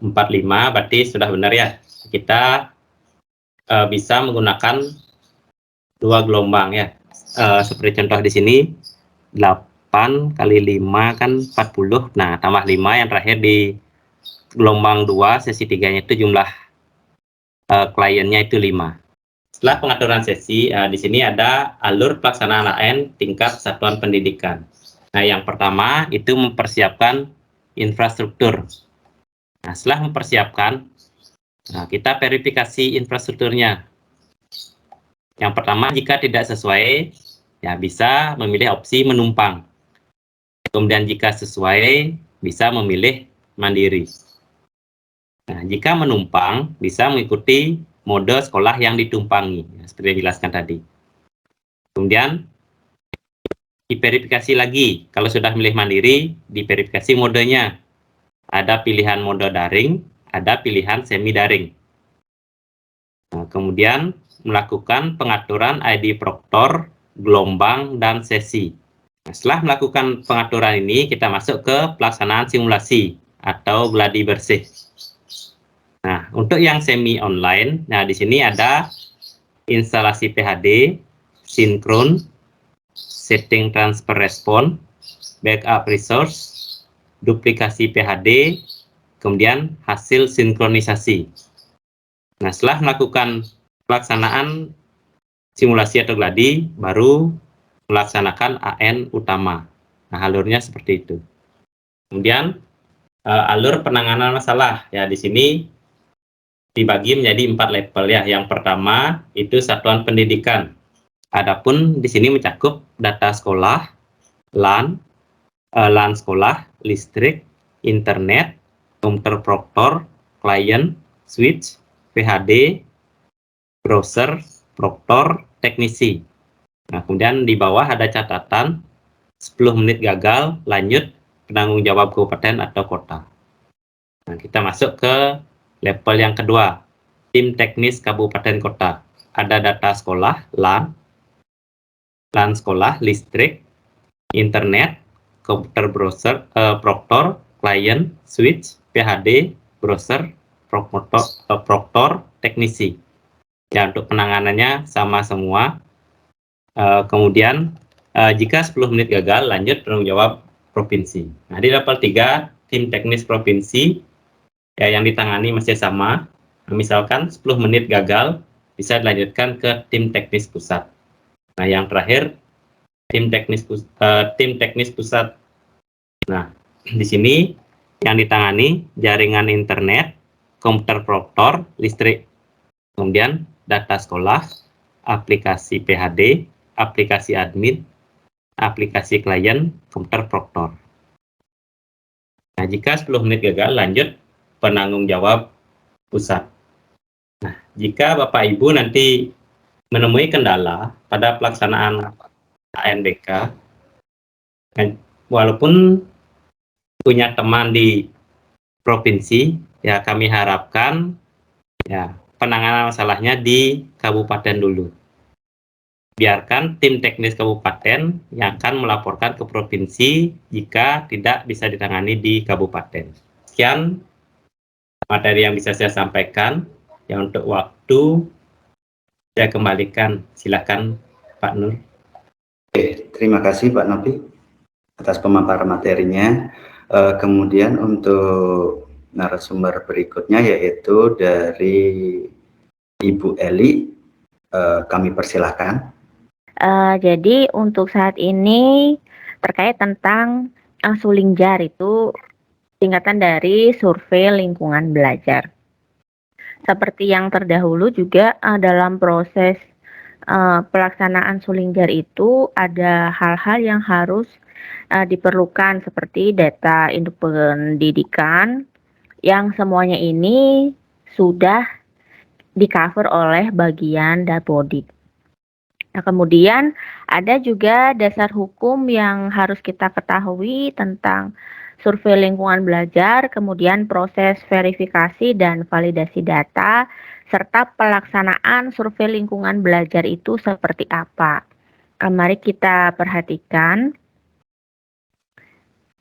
45 berarti sudah benar ya. Kita bisa menggunakan 2 gelombang ya. Seperti contoh di sini 8 kali 5 kan 40. Nah, tambah 5 yang terakhir di gelombang 2 sesi 3-nya itu jumlah kliennya itu 5. Setelah pengaturan sesi, di sini ada alur pelaksanaan AN tingkat satuan pendidikan. Nah, yang pertama itu mempersiapkan infrastruktur. Nah, setelah mempersiapkan, kita verifikasi infrastrukturnya. Yang pertama, jika tidak sesuai, ya bisa memilih opsi menumpang. Kemudian jika sesuai, bisa memilih mandiri. Nah, jika menumpang, bisa mengikuti mode sekolah yang ditumpangi, seperti yang dijelaskan tadi. Kemudian, diverifikasi lagi. Kalau sudah milih mandiri, diverifikasi modenya. Ada pilihan mode daring, ada pilihan semi daring. Nah, kemudian, melakukan pengaturan ID proktor, gelombang, dan sesi. Nah, setelah melakukan pengaturan ini, kita masuk ke pelaksanaan simulasi atau gladi bersih. Nah, untuk yang semi online, nah di sini ada instalasi PHD, sinkron, setting transfer respon, backup resource, duplikasi PHD, kemudian hasil sinkronisasi. Nah, setelah melakukan pelaksanaan simulasi atau gladi, baru melaksanakan AN utama. Nah, alurnya seperti itu. Kemudian alur penanganan masalah ya di sini dibagi menjadi 4 level ya. Yang pertama itu satuan pendidikan. Adapun di sini mencakup data sekolah, LAN, LAN sekolah, listrik, internet, komputer proktor, klien, switch, PHD, browser, proktor, teknisi. Nah, kemudian di bawah ada catatan 10 menit gagal, lanjut penanggung jawab kabupaten atau kota. Nah, kita masuk ke level yang kedua, tim teknis kabupaten kota. Ada data sekolah, LAN sekolah, listrik, internet, komputer browser, proktor, klien, switch, PHD, browser, proktor, teknisi. Ya, untuk penanganannya sama semua. Kemudian jika 10 menit gagal, lanjut penanggung jawab provinsi. Nah, di level 3, tim teknis provinsi ya, yang ditangani masih sama. Nah, misalkan 10 menit gagal, bisa dilanjutkan ke tim teknis pusat. Nah, yang terakhir tim teknis pusat. Nah, di sini yang ditangani jaringan internet, komputer proktor, listrik, kemudian data sekolah, aplikasi PHD, aplikasi admin, aplikasi klien, komputer proktor. Nah, jika 10 menit gagal, lanjut penanggung jawab pusat. Nah, jika Bapak Ibu nanti menemui kendala pada pelaksanaan ANBK, walaupun punya teman di provinsi, ya kami harapkan ya penanganan masalahnya di kabupaten dulu. Biarkan tim teknis kabupaten yang akan melaporkan ke provinsi jika tidak bisa ditangani di kabupaten. Sekian materi yang bisa saya sampaikan. Ya, untuk waktu saya kembalikan, silakan Pak Nur. Oke, terima kasih Pak Nopi atas pemaparan materinya. Kemudian untuk narasumber berikutnya yaitu dari Ibu Eli, kami persilahkan. Jadi untuk saat ini terkait tentang Sulingjar itu singkatan dari survei lingkungan belajar. Seperti yang terdahulu juga dalam proses pelaksanaan Sulingjar itu ada hal-hal yang harus diperlukan seperti data induk pendidikan yang semuanya ini sudah di-cover oleh bagian Dapodik. Nah, kemudian ada juga dasar hukum yang harus kita ketahui tentang survei lingkungan belajar, kemudian proses verifikasi dan validasi data, serta pelaksanaan survei lingkungan belajar itu seperti apa. Mari kita perhatikan.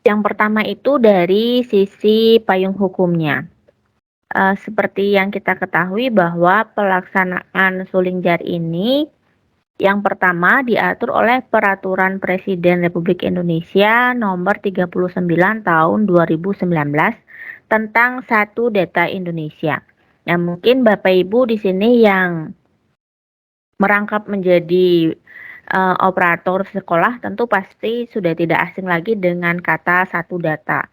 Yang pertama itu dari sisi payung hukumnya. Seperti yang kita ketahui bahwa pelaksanaan Sulingjar ini yang pertama diatur oleh Peraturan Presiden Republik Indonesia Nomor 39 Tahun 2019 tentang Satu Data Indonesia. Nah, mungkin Bapak Ibu di sini yang merangkap menjadi operator sekolah tentu pasti sudah tidak asing lagi dengan kata satu data.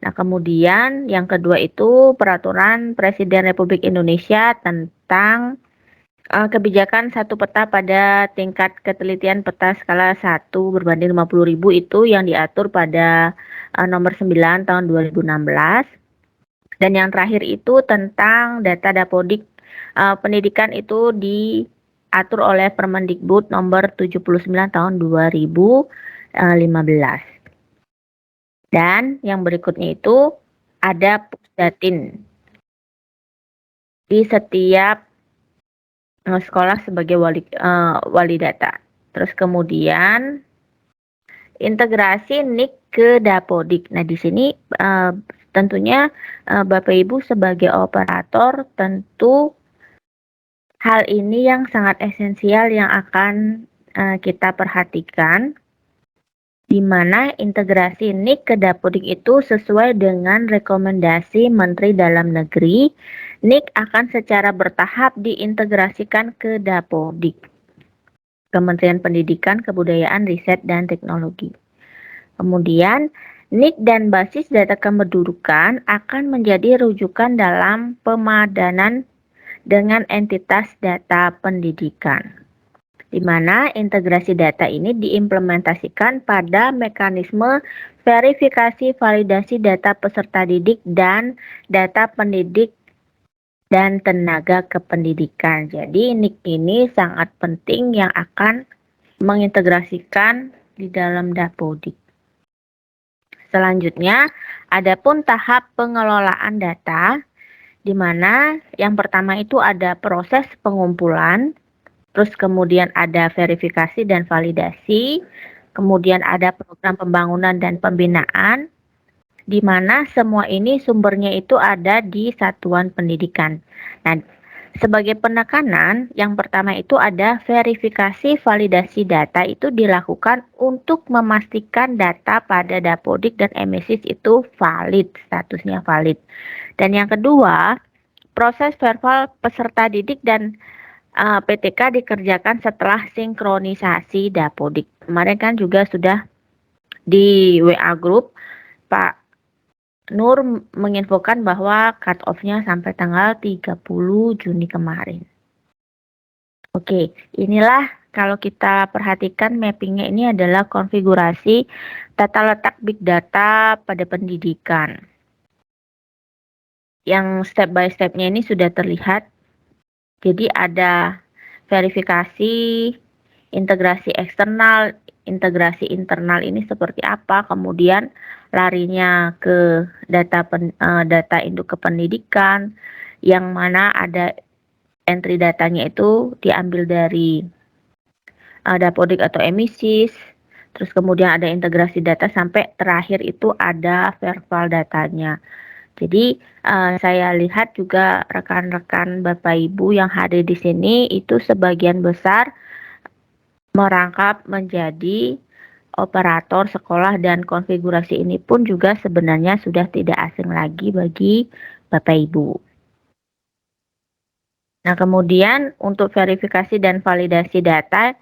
Nah, kemudian yang kedua itu Peraturan Presiden Republik Indonesia tentang kebijakan satu peta pada tingkat ketelitian peta skala 1 berbanding 50.000 itu yang diatur pada nomor 9 tahun 2016. Dan yang terakhir itu tentang data Dapodik pendidikan itu diatur oleh Permendikbud nomor 79 tahun 2015. Dan yang berikutnya itu ada Pusdatin di setiap sekolah sebagai wali data. Terus kemudian integrasi NIK ke Dapodik. Nah, di sini tentunya Bapak Ibu sebagai operator tentu hal ini yang sangat esensial yang akan kita perhatikan, di mana integrasi NIK ke Dapodik itu sesuai dengan rekomendasi Menteri Dalam Negeri. NIK akan secara bertahap diintegrasikan ke Dapodik, Kementerian Pendidikan, Kebudayaan, Riset, dan Teknologi. Kemudian, NIK dan basis data kependudukan akan menjadi rujukan dalam pemadanan dengan entitas data pendidikan. di mana integrasi data ini diimplementasikan pada mekanisme verifikasi validasi data peserta didik dan data pendidik dan tenaga kependidikan. Jadi NIK ini sangat penting yang akan mengintegrasikan di dalam Dapodik. Selanjutnya, adapun tahap pengelolaan data, di mana yang pertama itu ada proses pengumpulan, terus kemudian ada verifikasi dan validasi, kemudian ada program pembangunan dan pembinaan, di mana semua ini sumbernya itu ada di satuan pendidikan. Nah, sebagai penekanan, yang pertama itu ada verifikasi validasi data itu dilakukan untuk memastikan data pada Dapodik dan MSIS itu valid, statusnya valid. Dan yang kedua, proses verbal peserta didik dan PTK dikerjakan setelah sinkronisasi Dapodik. Kemarin kan juga sudah di WA Group Pak Nur menginfokan bahwa cut off-nya sampai tanggal 30 Juni kemarin. Oke, inilah kalau kita perhatikan mappingnya ini adalah konfigurasi tata letak big data pada pendidikan. Yang step by step-nya ini sudah terlihat. Jadi ada verifikasi, integrasi eksternal, integrasi internal ini seperti apa, kemudian larinya ke data induk kependidikan, yang mana ada entry datanya itu diambil dari Dapodik atau MSIS, terus kemudian ada integrasi data sampai terakhir itu ada verbal datanya. Jadi saya lihat juga rekan-rekan Bapak Ibu yang hadir di sini itu sebagian besar merangkap menjadi operator sekolah, dan konfigurasi ini pun juga sebenarnya sudah tidak asing lagi bagi Bapak Ibu. Nah, kemudian untuk verifikasi dan validasi data,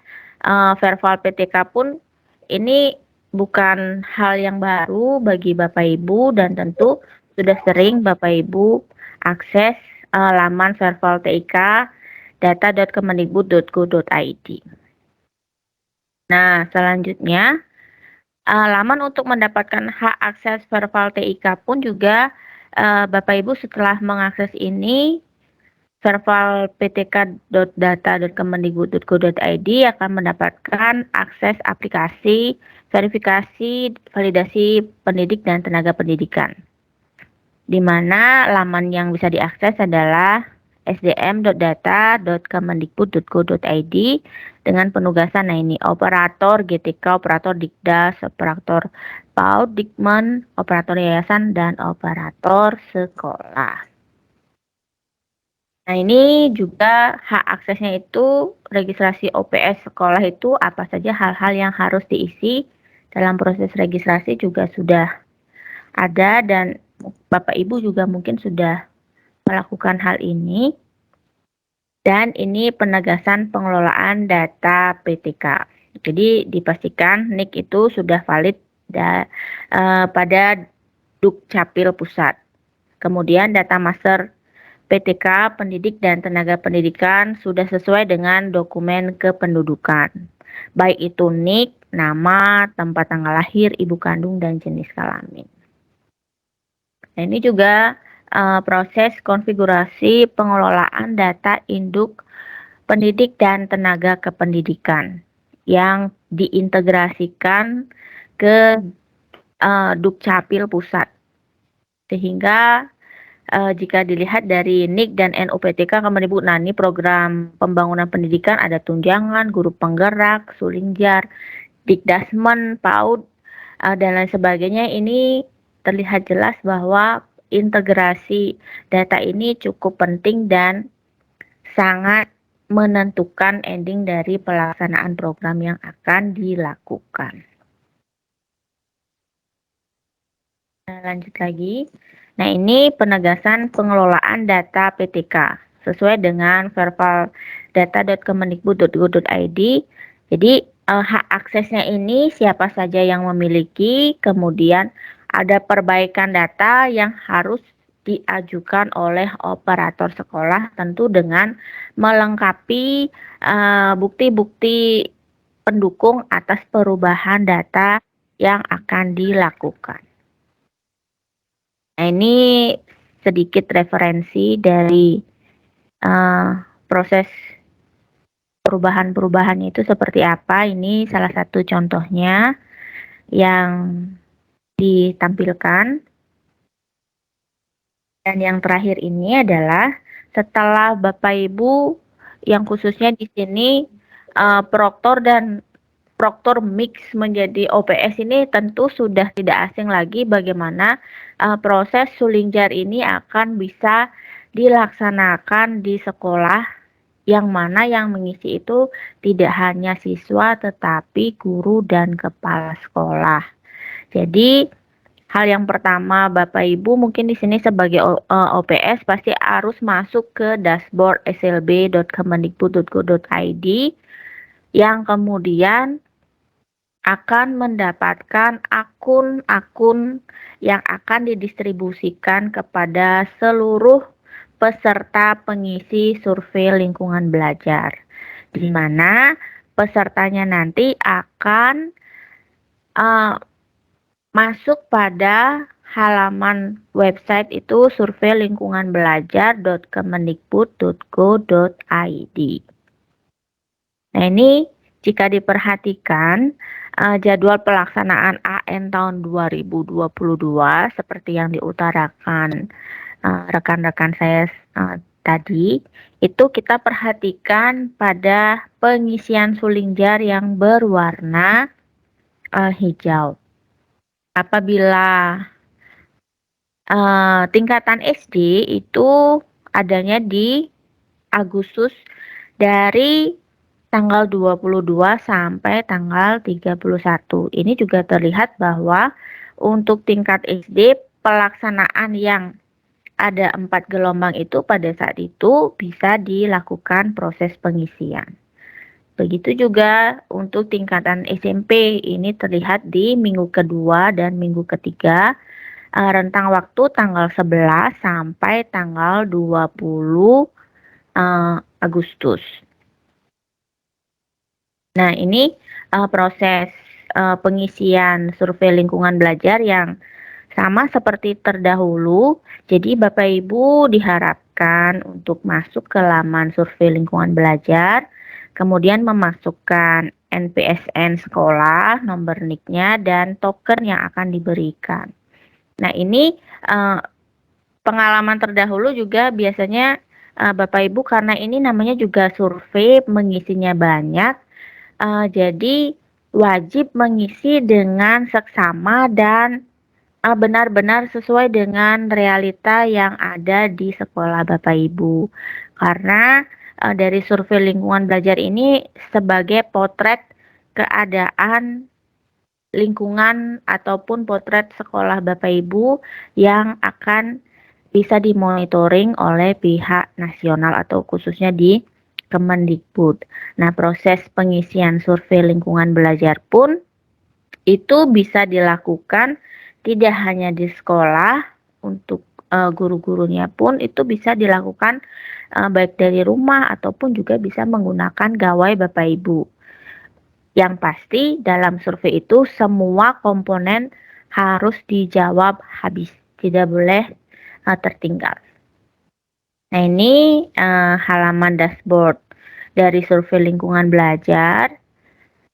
verbal PTK pun ini bukan hal yang baru bagi Bapak Ibu, dan tentu sudah sering Bapak Ibu akses laman verbal TIK data.kemendikbud.go.id. Nah, selanjutnya laman untuk mendapatkan hak akses verbal TIK pun juga Bapak Ibu setelah mengakses ini verbal ptk.data.kemendikbud.go.id akan mendapatkan akses aplikasi verifikasi validasi pendidik dan tenaga pendidikan, di mana laman yang bisa diakses adalah sdm.data.kemendikbud.go.id dengan penugasan, nah ini operator GTK, operator Dikdas, operator PAUD, Dikmen, operator yayasan, dan operator sekolah. Nah, ini juga hak aksesnya itu registrasi OPS sekolah itu apa saja hal-hal yang harus diisi dalam proses registrasi juga sudah ada, dan Bapak Ibu juga mungkin sudah melakukan hal ini. Dan ini penegasan pengelolaan data PTK. Jadi dipastikan NIK itu sudah valid pada Dukcapil Pusat. Kemudian data master PTK pendidik dan tenaga pendidikan sudah sesuai dengan dokumen kependudukan, baik itu NIK, nama, tempat tanggal lahir, ibu kandung, dan jenis kelamin. Nah, ini juga proses konfigurasi pengelolaan data induk pendidik dan tenaga kependidikan yang diintegrasikan ke Dukcapil Pusat. Sehingga jika dilihat dari NIK dan NUPTK Kemendikbud, nah ini program pembangunan pendidikan ada tunjangan, guru penggerak, Sulingjar, Dikdasmen, PAUD, dan lain sebagainya. Ini terlihat jelas bahwa integrasi data ini cukup penting dan sangat menentukan ending dari pelaksanaan program yang akan dilakukan. Nah, lanjut lagi. Nah, ini penegasan pengelolaan data PTK sesuai dengan verbal data.kemendikbud.go.id. Jadi hak aksesnya ini siapa saja yang memiliki, kemudian ada perbaikan data yang harus diajukan oleh operator sekolah, tentu dengan melengkapi bukti-bukti pendukung atas perubahan data yang akan dilakukan. Nah, ini sedikit referensi dari proses perubahan-perubahan itu seperti apa. Ini salah satu contohnya yang ditampilkan. Dan yang terakhir ini adalah setelah Bapak Ibu yang khususnya di sini proktor dan proktor mix menjadi OPS ini tentu sudah tidak asing lagi bagaimana proses suling jar ini akan bisa dilaksanakan di sekolah, yang mana yang mengisi itu tidak hanya siswa tetapi guru dan kepala sekolah. Jadi hal yang pertama Bapak Ibu mungkin di sini sebagai OPS pasti harus masuk ke dashboard slb.kemendikbud.go.id yang kemudian akan mendapatkan akun-akun yang akan didistribusikan kepada seluruh peserta pengisi survei lingkungan belajar, di mana pesertanya nanti akan masuk pada halaman website itu surveilingkunganbelajar.kemendikbud.go.id. Nah, ini jika diperhatikan jadwal pelaksanaan AN tahun 2022 seperti yang diutarakan rekan-rekan saya tadi, itu kita perhatikan pada pengisian suling jar yang berwarna hijau. Apabila tingkatan SD itu adanya di Agustus dari tanggal 22 sampai tanggal 31. Ini juga terlihat bahwa untuk tingkat SD pelaksanaan yang ada 4 gelombang itu pada saat itu bisa dilakukan proses pengisian. Begitu juga untuk tingkatan SMP, ini terlihat di minggu kedua dan minggu ketiga, rentang waktu tanggal 11 sampai tanggal 20 Agustus. Nah, ini proses pengisian survei lingkungan belajar yang sama seperti terdahulu. Jadi Bapak Ibu diharapkan untuk masuk ke laman survei lingkungan belajar, kemudian memasukkan NPSN sekolah, nomor NIK-nya, dan token yang akan diberikan. Nah, ini pengalaman terdahulu juga biasanya Bapak Ibu, karena ini namanya juga survei, mengisinya banyak, jadi wajib mengisi dengan seksama dan benar-benar sesuai dengan realita yang ada di sekolah Bapak Ibu. Karena dari survei lingkungan belajar ini sebagai potret keadaan lingkungan ataupun potret sekolah Bapak Ibu yang akan bisa dimonitoring oleh pihak nasional atau khususnya di Kemendikbud. Nah, proses pengisian survei lingkungan belajar pun itu bisa dilakukan tidak hanya di sekolah, untuk guru-gurunya pun itu bisa dilakukan baik dari rumah ataupun juga bisa menggunakan gawai Bapak Ibu. Yang pasti dalam survei itu semua komponen harus dijawab habis, tidak boleh tertinggal. Nah, ini halaman dashboard dari survei lingkungan belajar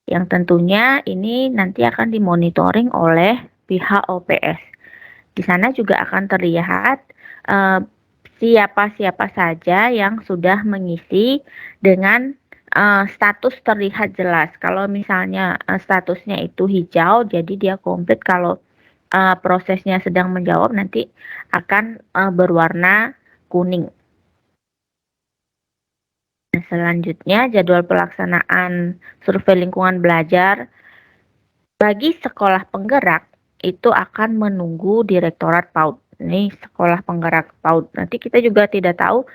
yang tentunya ini nanti akan dimonitoring oleh pihak OPS. Di sana juga akan terlihat siapa-siapa saja yang sudah mengisi dengan status terlihat jelas. Kalau misalnya statusnya itu hijau, jadi dia komplit. Kalau prosesnya sedang menjawab, nanti akan berwarna kuning. Selanjutnya, jadwal pelaksanaan survei lingkungan belajar bagi sekolah penggerak itu akan menunggu Direktorat PAUD. Ini sekolah penggerak PAUD. Nanti kita juga tidak tahu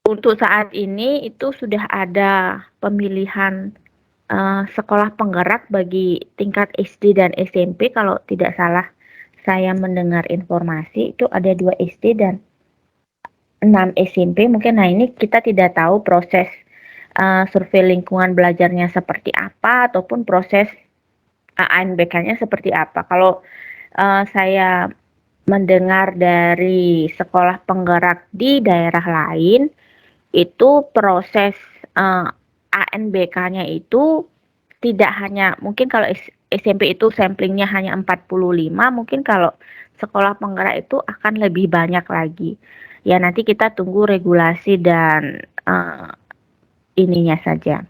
untuk saat ini itu sudah ada pemilihan sekolah penggerak bagi tingkat SD dan SMP kalau tidak salah saya mendengar informasi itu ada 2 SD dan 6 SMP mungkin. Nah, ini kita tidak tahu proses survei lingkungan belajarnya seperti apa ataupun proses ANBK-nya seperti apa. Kalau saya mendengar dari sekolah penggerak di daerah lain, itu proses ANBK-nya itu tidak hanya, mungkin kalau SMP itu samplingnya hanya 45, mungkin kalau sekolah penggerak itu akan lebih banyak lagi. Ya, nanti kita tunggu regulasi dan ininya saja,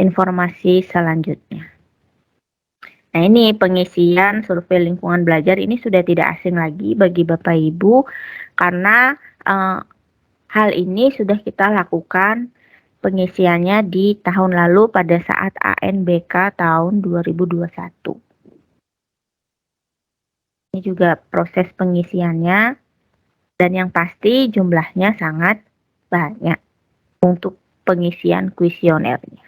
informasi selanjutnya. Nah, ini pengisian survei lingkungan belajar ini sudah tidak asing lagi bagi Bapak Ibu, karena hal ini sudah kita lakukan pengisiannya di tahun lalu pada saat ANBK tahun 2021. Ini juga proses pengisiannya, dan yang pasti jumlahnya sangat banyak untuk pengisian kuesionernya.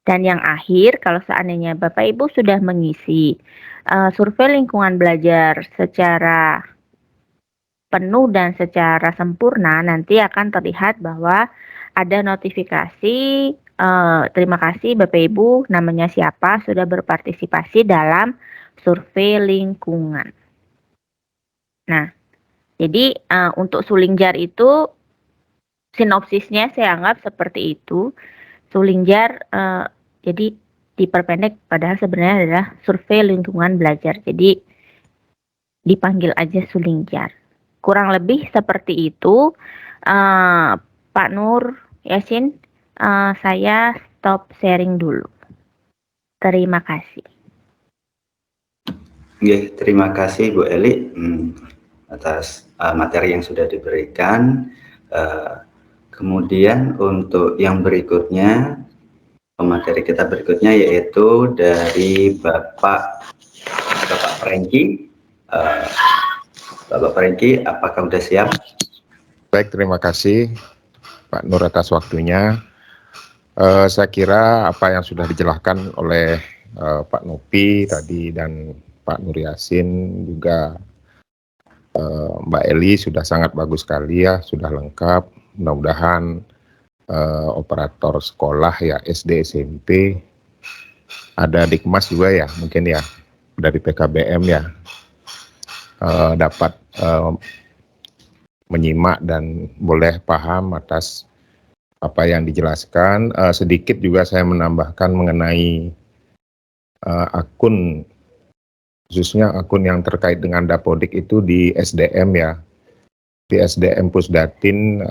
Dan yang akhir, kalau seandainya Bapak Ibu sudah mengisi survei lingkungan belajar secara penuh dan secara sempurna, nanti akan terlihat bahwa ada notifikasi, terima kasih Bapak Ibu, namanya siapa, sudah berpartisipasi dalam survei lingkungan. Nah, jadi untuk Sulingjar itu sinopsisnya saya anggap seperti itu. Sulingjar jadi diperpendek, padahal sebenarnya adalah survei lingkungan belajar. Jadi dipanggil aja Sulingjar. Kurang lebih seperti itu. Pak Nur Yasin, saya stop sharing dulu. Terima kasih. Oke, terima kasih Bu Eli atas materi yang sudah diberikan. Kemudian untuk yang berikutnya, pemateri kita berikutnya yaitu dari Bapak Franky. Bapak Franky, apakah sudah siap? Baik, terima kasih Pak Nur atas waktunya. Saya kira apa yang sudah dijelaskan oleh Pak Nopi tadi dan Pak Nur Yasin, juga Mbak Eli sudah sangat bagus sekali ya, sudah lengkap. Mudah-mudahan operator sekolah ya SD SMP, ada Dikmas juga ya mungkin ya dari PKBM ya, dapat menyimak dan boleh paham atas apa yang dijelaskan. Sedikit juga saya menambahkan mengenai akun, khususnya akun yang terkait dengan Dapodik itu di SDM ya. Di SDM Pusdatin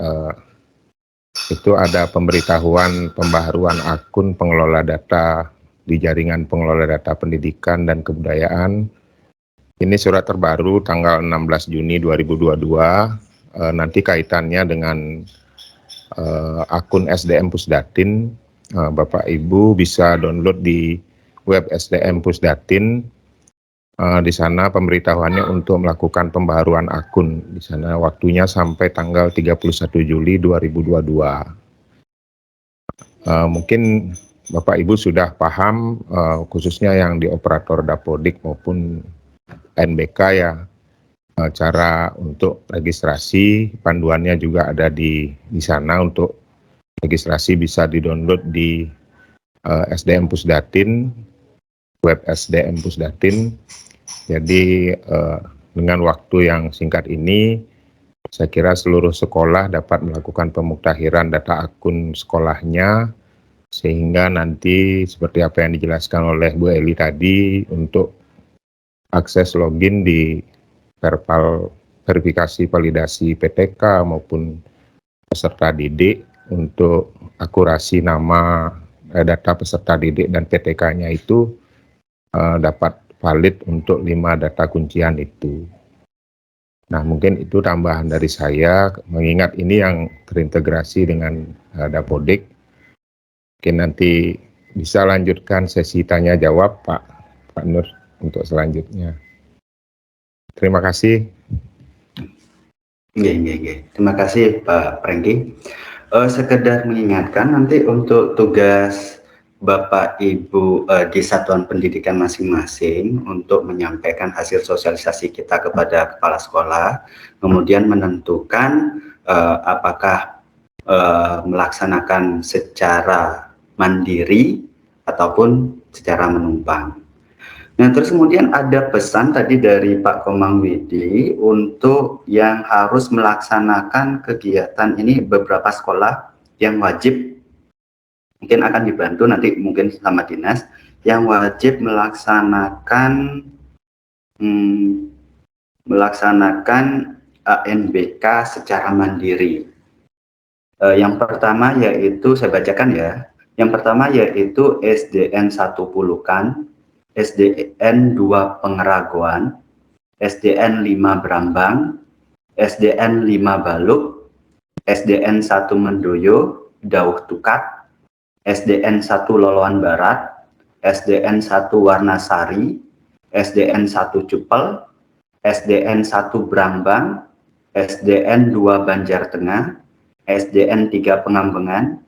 itu ada pemberitahuan pembaharuan akun pengelola data di jaringan pengelola data pendidikan dan kebudayaan. Ini surat terbaru tanggal 16 Juni 2022. Nanti kaitannya dengan akun SDM Pusdatin. Bapak Ibu bisa download di web SDM Pusdatin. Di sana pemberitahuannya untuk melakukan pembaharuan akun. Di sana waktunya sampai tanggal 31 Juli 2022. Mungkin Bapak Ibu sudah paham, khususnya yang di operator Dapodik maupun NBK ya, cara untuk registrasi. Panduannya juga ada di sana. Untuk registrasi bisa di-download di SDM Pusdatin, web SDM Pusdatin. Jadi dengan waktu yang singkat ini, saya kira seluruh sekolah dapat melakukan pemuktahiran data akun sekolahnya, sehingga nanti seperti apa yang dijelaskan oleh Bu Eli tadi, untuk akses login di verifikasi validasi PTK maupun peserta didik, untuk akurasi nama, data peserta didik dan PTK-nya itu dapat valid untuk 5 data kuncian itu. Nah, mungkin itu tambahan dari saya, mengingat ini yang terintegrasi dengan Dapodik. Mungkin nanti bisa lanjutkan sesi tanya jawab Pak Nur untuk selanjutnya. Terima kasih. Terima kasih Pak Franky. Sekedar mengingatkan, nanti untuk tugas Bapak Ibu di satuan pendidikan masing-masing untuk menyampaikan hasil sosialisasi kita kepada kepala sekolah, kemudian menentukan apakah melaksanakan secara mandiri ataupun secara menumpang. Nah, terus kemudian ada pesan tadi dari Pak Komang Widi untuk yang harus melaksanakan kegiatan ini, beberapa sekolah yang wajib, mungkin akan dibantu nanti mungkin sama dinas, yang wajib melaksanakan ANBK secara mandiri. Yang pertama yaitu, saya bacakan ya, yang pertama yaitu SDN 1 Pulukan, SDN 2 Pengeragoan, SDN 5 Brambang, SDN 5 Baluk, SDN 1 Mendoyo, Dauh Tukat, SDN 1 Loloan Barat, SDN 1 Warnasari, SDN 1 Cupel, SDN 1 Brambang, SDN 2 Banjar Tengah, SDN 3 Pengambengan,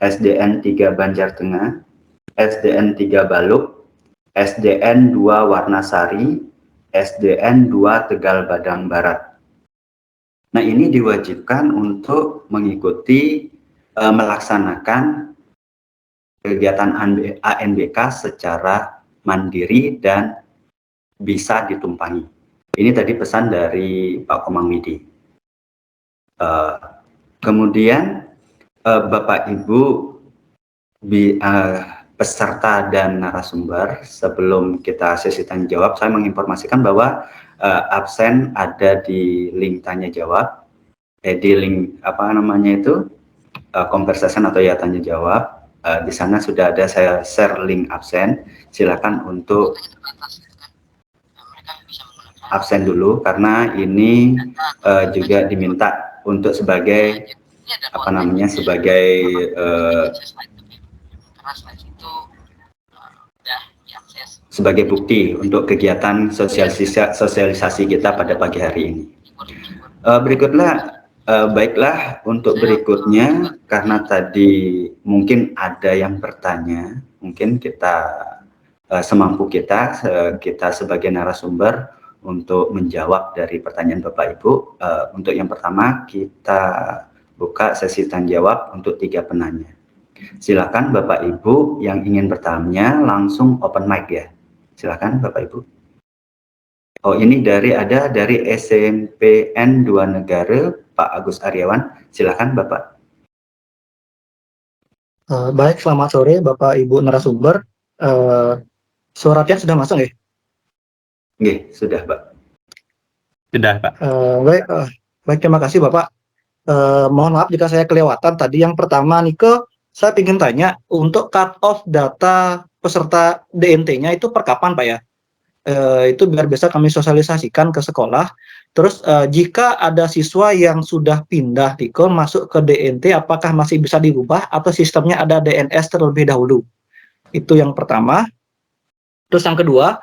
SDN 3 Banjar Tengah, SDN 3 Baluk, SDN 2 Warnasari, SDN 2 Tegal Badang Barat. Nah, ini diwajibkan untuk mengikuti melaksanakan kegiatan ANBK secara mandiri dan bisa ditumpangi. Ini tadi pesan dari Pak Komang Widi. Kemudian Bapak Ibu peserta dan narasumber, sebelum kita sesi tanya jawab, saya menginformasikan bahwa absen ada di link tanya jawab, di link apa namanya itu, conversation atau ya tanya jawab. Di sana sudah ada saya share link absen. Silakan untuk absen dulu, karena ini juga diminta untuk sebagai apa namanya, sebagai sebagai bukti untuk kegiatan sosialisasi kita pada pagi hari ini. Berikutlah, baiklah, untuk berikutnya, karena tadi mungkin ada yang bertanya, mungkin kita semampu kita, kita sebagai narasumber untuk menjawab dari pertanyaan Bapak Ibu. Untuk yang pertama, kita buka sesi tanya jawab untuk 3 penanya. Silakan Bapak Ibu yang ingin bertanya langsung open mic ya. Silakan Bapak Ibu. Oh, ini ada dari SMPN 2 Negara, Pak Agus Aryawan. Silakan Bapak. Baik, selamat sore Bapak Ibu narasumber. Suratnya sudah masuk ya? Oke, sudah Pak. Sudah Pak. Baik, terima kasih Bapak. Mohon maaf jika saya kelewatan tadi. Yang pertama nih, saya ingin tanya untuk cut off data peserta DNT-nya itu per kapan Pak ya? Itu biar bisa kami sosialisasikan ke sekolah. Terus jika ada siswa yang sudah pindah Tiko masuk ke DNT, apakah masih bisa dirubah atau sistemnya ada DNS terlebih dahulu? Itu yang pertama. Terus yang kedua,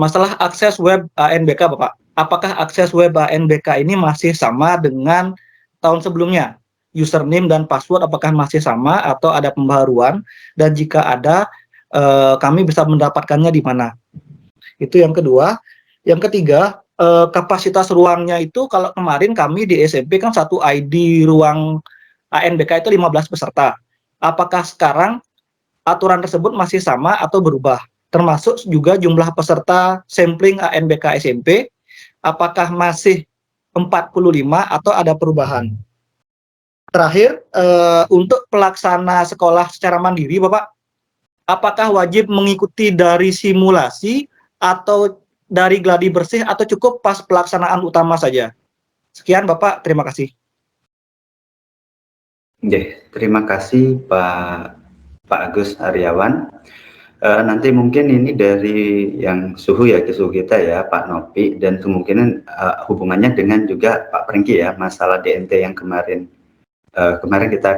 masalah akses web ANBK Bapak. Apakah akses web ANBK ini masih sama dengan tahun sebelumnya? Username dan password apakah masih sama atau ada pembaruan? Dan jika ada, kami bisa mendapatkannya di mana? Itu yang kedua. Yang ketiga, kapasitas ruangnya itu kalau kemarin kami di SMP kan satu ID ruang ANBK itu 15 peserta. Apakah sekarang aturan tersebut masih sama atau berubah? Termasuk juga jumlah peserta sampling ANBK SMP, apakah masih 45 atau ada perubahan? Terakhir, untuk pelaksana sekolah secara mandiri Bapak, apakah wajib mengikuti dari simulasi atau dari gladi bersih atau cukup pas pelaksanaan utama saja? Sekian Bapak, terima kasih. Terima kasih Pak Agus Aryawan. Nanti mungkin ini dari yang suhu kita ya Pak Nopi, dan kemungkinan hubungannya dengan juga Pak Prengki ya, masalah DNT yang kemarin kita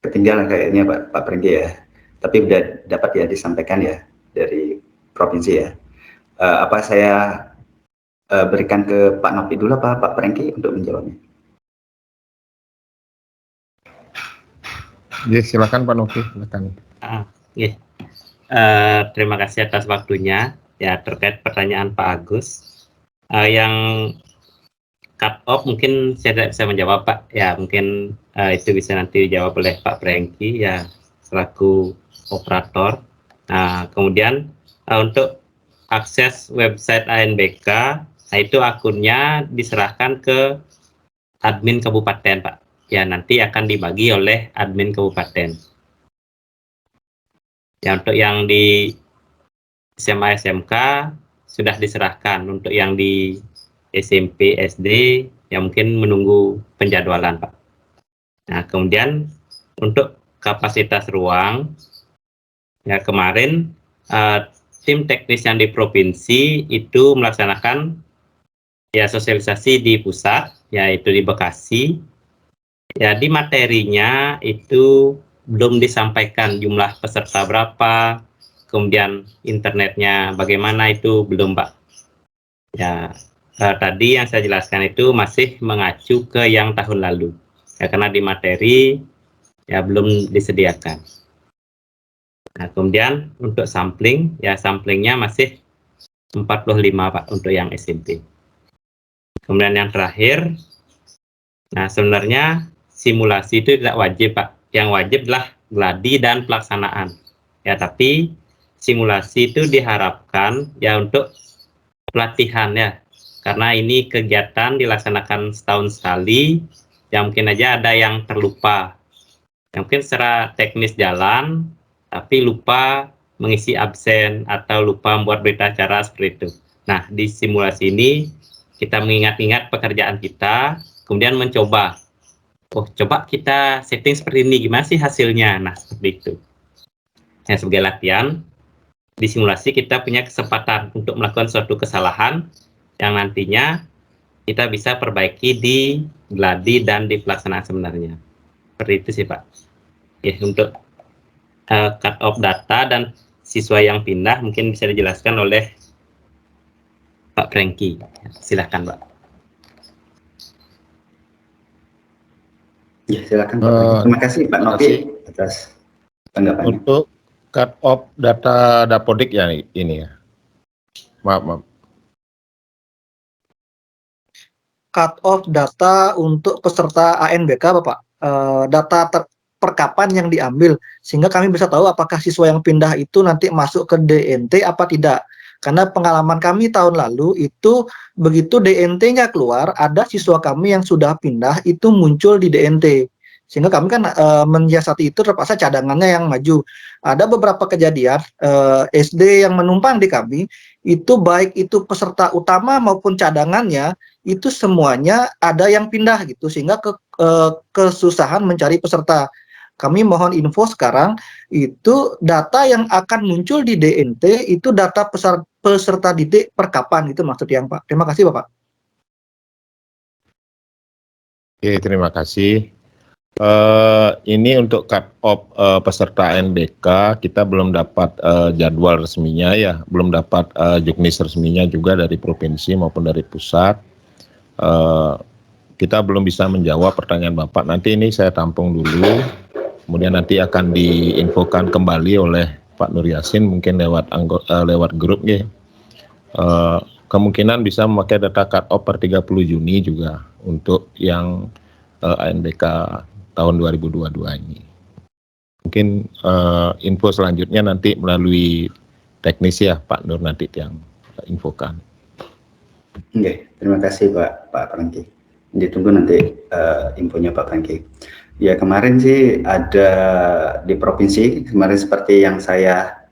ketinggalan kayaknya Pak Prengki ya, tapi sudah dapat ya disampaikan ya dari provinsi ya. Apa saya berikan ke Pak Nopi dulu apa Pak Prengki untuk menjawabnya? Ya, silakan Pak Nopi, silakan. Oke. Terima kasih atas waktunya. Ya, terkait pertanyaan Pak Agus, yang cut off mungkin saya tidak bisa menjawab, Pak. Ya, mungkin itu bisa nanti dijawab oleh Pak Prengki ya selaku operator. Nah, kemudian untuk akses website ANBK, nah itu akunnya diserahkan ke admin kabupaten, Pak. Ya, nanti akan dibagi oleh admin kabupaten. Ya, untuk yang di SMA SMK sudah diserahkan, untuk yang di SMP SD ya mungkin menunggu penjadwalan, Pak. Nah, kemudian untuk kapasitas ruang ya kemarin tim teknis yang di provinsi itu melaksanakan ya sosialisasi di pusat, yaitu di Bekasi. Ya, di materinya itu belum disampaikan jumlah peserta berapa, kemudian internetnya bagaimana, itu belum, Pak. Ya, tadi yang saya jelaskan itu masih mengacu ke yang tahun lalu. Ya, karena di materi ya belum disediakan. Nah, kemudian untuk sampling, ya samplingnya masih 45, Pak, untuk yang SMP. Kemudian yang terakhir, nah sebenarnya simulasi itu tidak wajib, Pak. Yang wajib adalah gladi dan pelaksanaan. Ya, tapi simulasi itu diharapkan ya untuk pelatihan ya. Karena ini kegiatan dilaksanakan setahun sekali, ya mungkin aja ada yang terlupa. Ya, mungkin secara teknis jalan, tapi lupa mengisi absen atau lupa membuat berita acara seperti itu. Nah, di simulasi ini kita mengingat-ingat pekerjaan kita, kemudian mencoba. Oh, coba kita setting seperti ini, gimana sih hasilnya? Nah, seperti itu. Nah, sebagai latihan, di simulasi kita punya kesempatan untuk melakukan suatu kesalahan yang nantinya kita bisa perbaiki di gladi dan di pelaksanaan sebenarnya. Seperti itu sih, Pak. Ya, untuk cut off data dan siswa yang pindah mungkin bisa dijelaskan oleh Pak Prengki. Silakan, Pak. Ya, silakan Pak. Terima kasih Pak Nopi atas tanggapannya. Untuk cut off data Dapodik ya ini ya. Maaf. Cut off data untuk peserta ANBK, Bapak. Data perkapan yang diambil sehingga kami bisa tahu apakah siswa yang pindah itu nanti masuk ke DNT apa tidak. Karena pengalaman kami tahun lalu itu begitu DNT-nya keluar, ada siswa kami yang sudah pindah itu muncul di DNT. Sehingga kami kan menyiasati itu terpaksa cadangannya yang maju. Ada beberapa kejadian SD yang menumpang di kami, itu baik itu peserta utama maupun cadangannya, itu semuanya ada yang pindah gitu, sehingga kesusahan mencari peserta. Kami mohon info sekarang, itu data yang akan muncul di DNT, itu data peserta didik per kapan, itu maksudnya Pak. Terima kasih Bapak. Oke, terima kasih. Ini untuk cut off peserta NBK, kita belum dapat jadwal resminya ya, belum dapat juknis resminya juga dari provinsi maupun dari pusat. Kita belum bisa menjawab pertanyaan Bapak. Nanti ini saya tampung dulu, kemudian nanti akan diinfokan kembali oleh Pak Nur Yasin mungkin lewat grup ya. Kemungkinan bisa memakai data cut off per 30 Juni juga untuk yang ANBK tahun 2022 ini. Mungkin info selanjutnya nanti melalui teknis ya Pak Nur nanti yang infokan. Oke, terima kasih Pak Prengki. Ditunggu nanti infonya Pak Prengki. Ya, kemarin sih ada di provinsi, kemarin seperti yang saya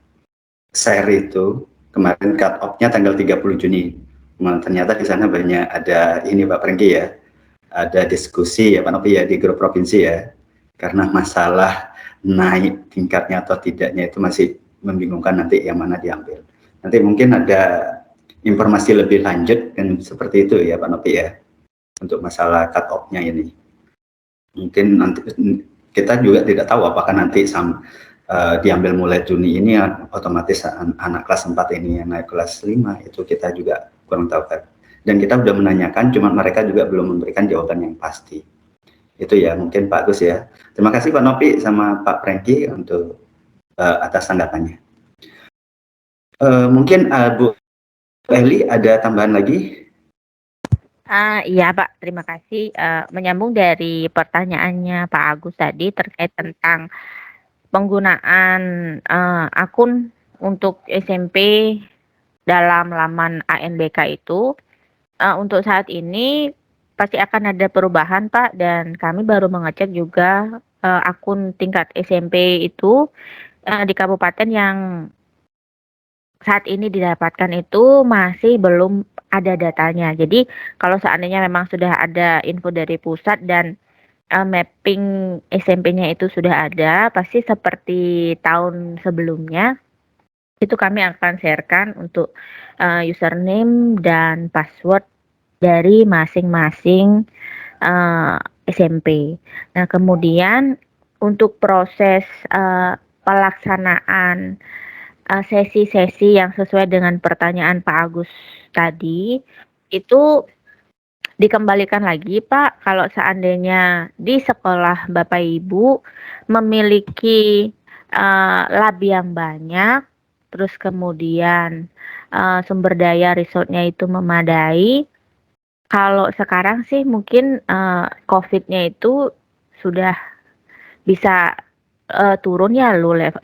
share itu, kemarin cut off-nya tanggal 30 Juni. Ternyata di sana banyak ada ini Pak Prengki ya, ada diskusi ya Pak Nopi ya di grup provinsi ya, karena masalah naik tingkatnya atau tidaknya itu masih membingungkan nanti yang mana diambil. Nanti mungkin ada informasi lebih lanjut dan seperti itu ya Pak Nopi ya, untuk masalah cut off-nya ini. Mungkin nanti kita juga tidak tahu apakah nanti diambil mulai Juni ini otomatis anak kelas 4 ini yang naik kelas 5, itu kita juga kurang tahu kan. Dan kita sudah menanyakan, cuma mereka juga belum memberikan jawaban yang pasti. Itu ya mungkin Pak Gus ya. Terima kasih Pak Nopi sama Pak Prengki untuk atas tanggapannya. Mungkin Bu Eli ada tambahan lagi? Iya Pak, terima kasih. Menyambung dari pertanyaannya Pak Agus tadi terkait tentang penggunaan akun untuk SMP dalam laman ANBK itu, untuk saat ini pasti akan ada perubahan Pak, dan kami baru mengecek juga akun tingkat SMP itu di kabupaten yang saat ini didapatkan itu masih belum ada datanya. Jadi kalau seandainya memang sudah ada info dari pusat dan mapping SMP-nya itu sudah ada, pasti seperti tahun sebelumnya, itu kami akan sharekan untuk username dan password dari masing-masing SMP. Nah, kemudian untuk proses pelaksanaan sesi-sesi yang sesuai dengan pertanyaan Pak Agus tadi, itu dikembalikan lagi Pak, kalau seandainya di sekolah Bapak Ibu memiliki lab yang banyak, terus kemudian sumber daya resource-nya itu memadai. Kalau sekarang sih mungkin COVID-nya itu sudah bisa turun ya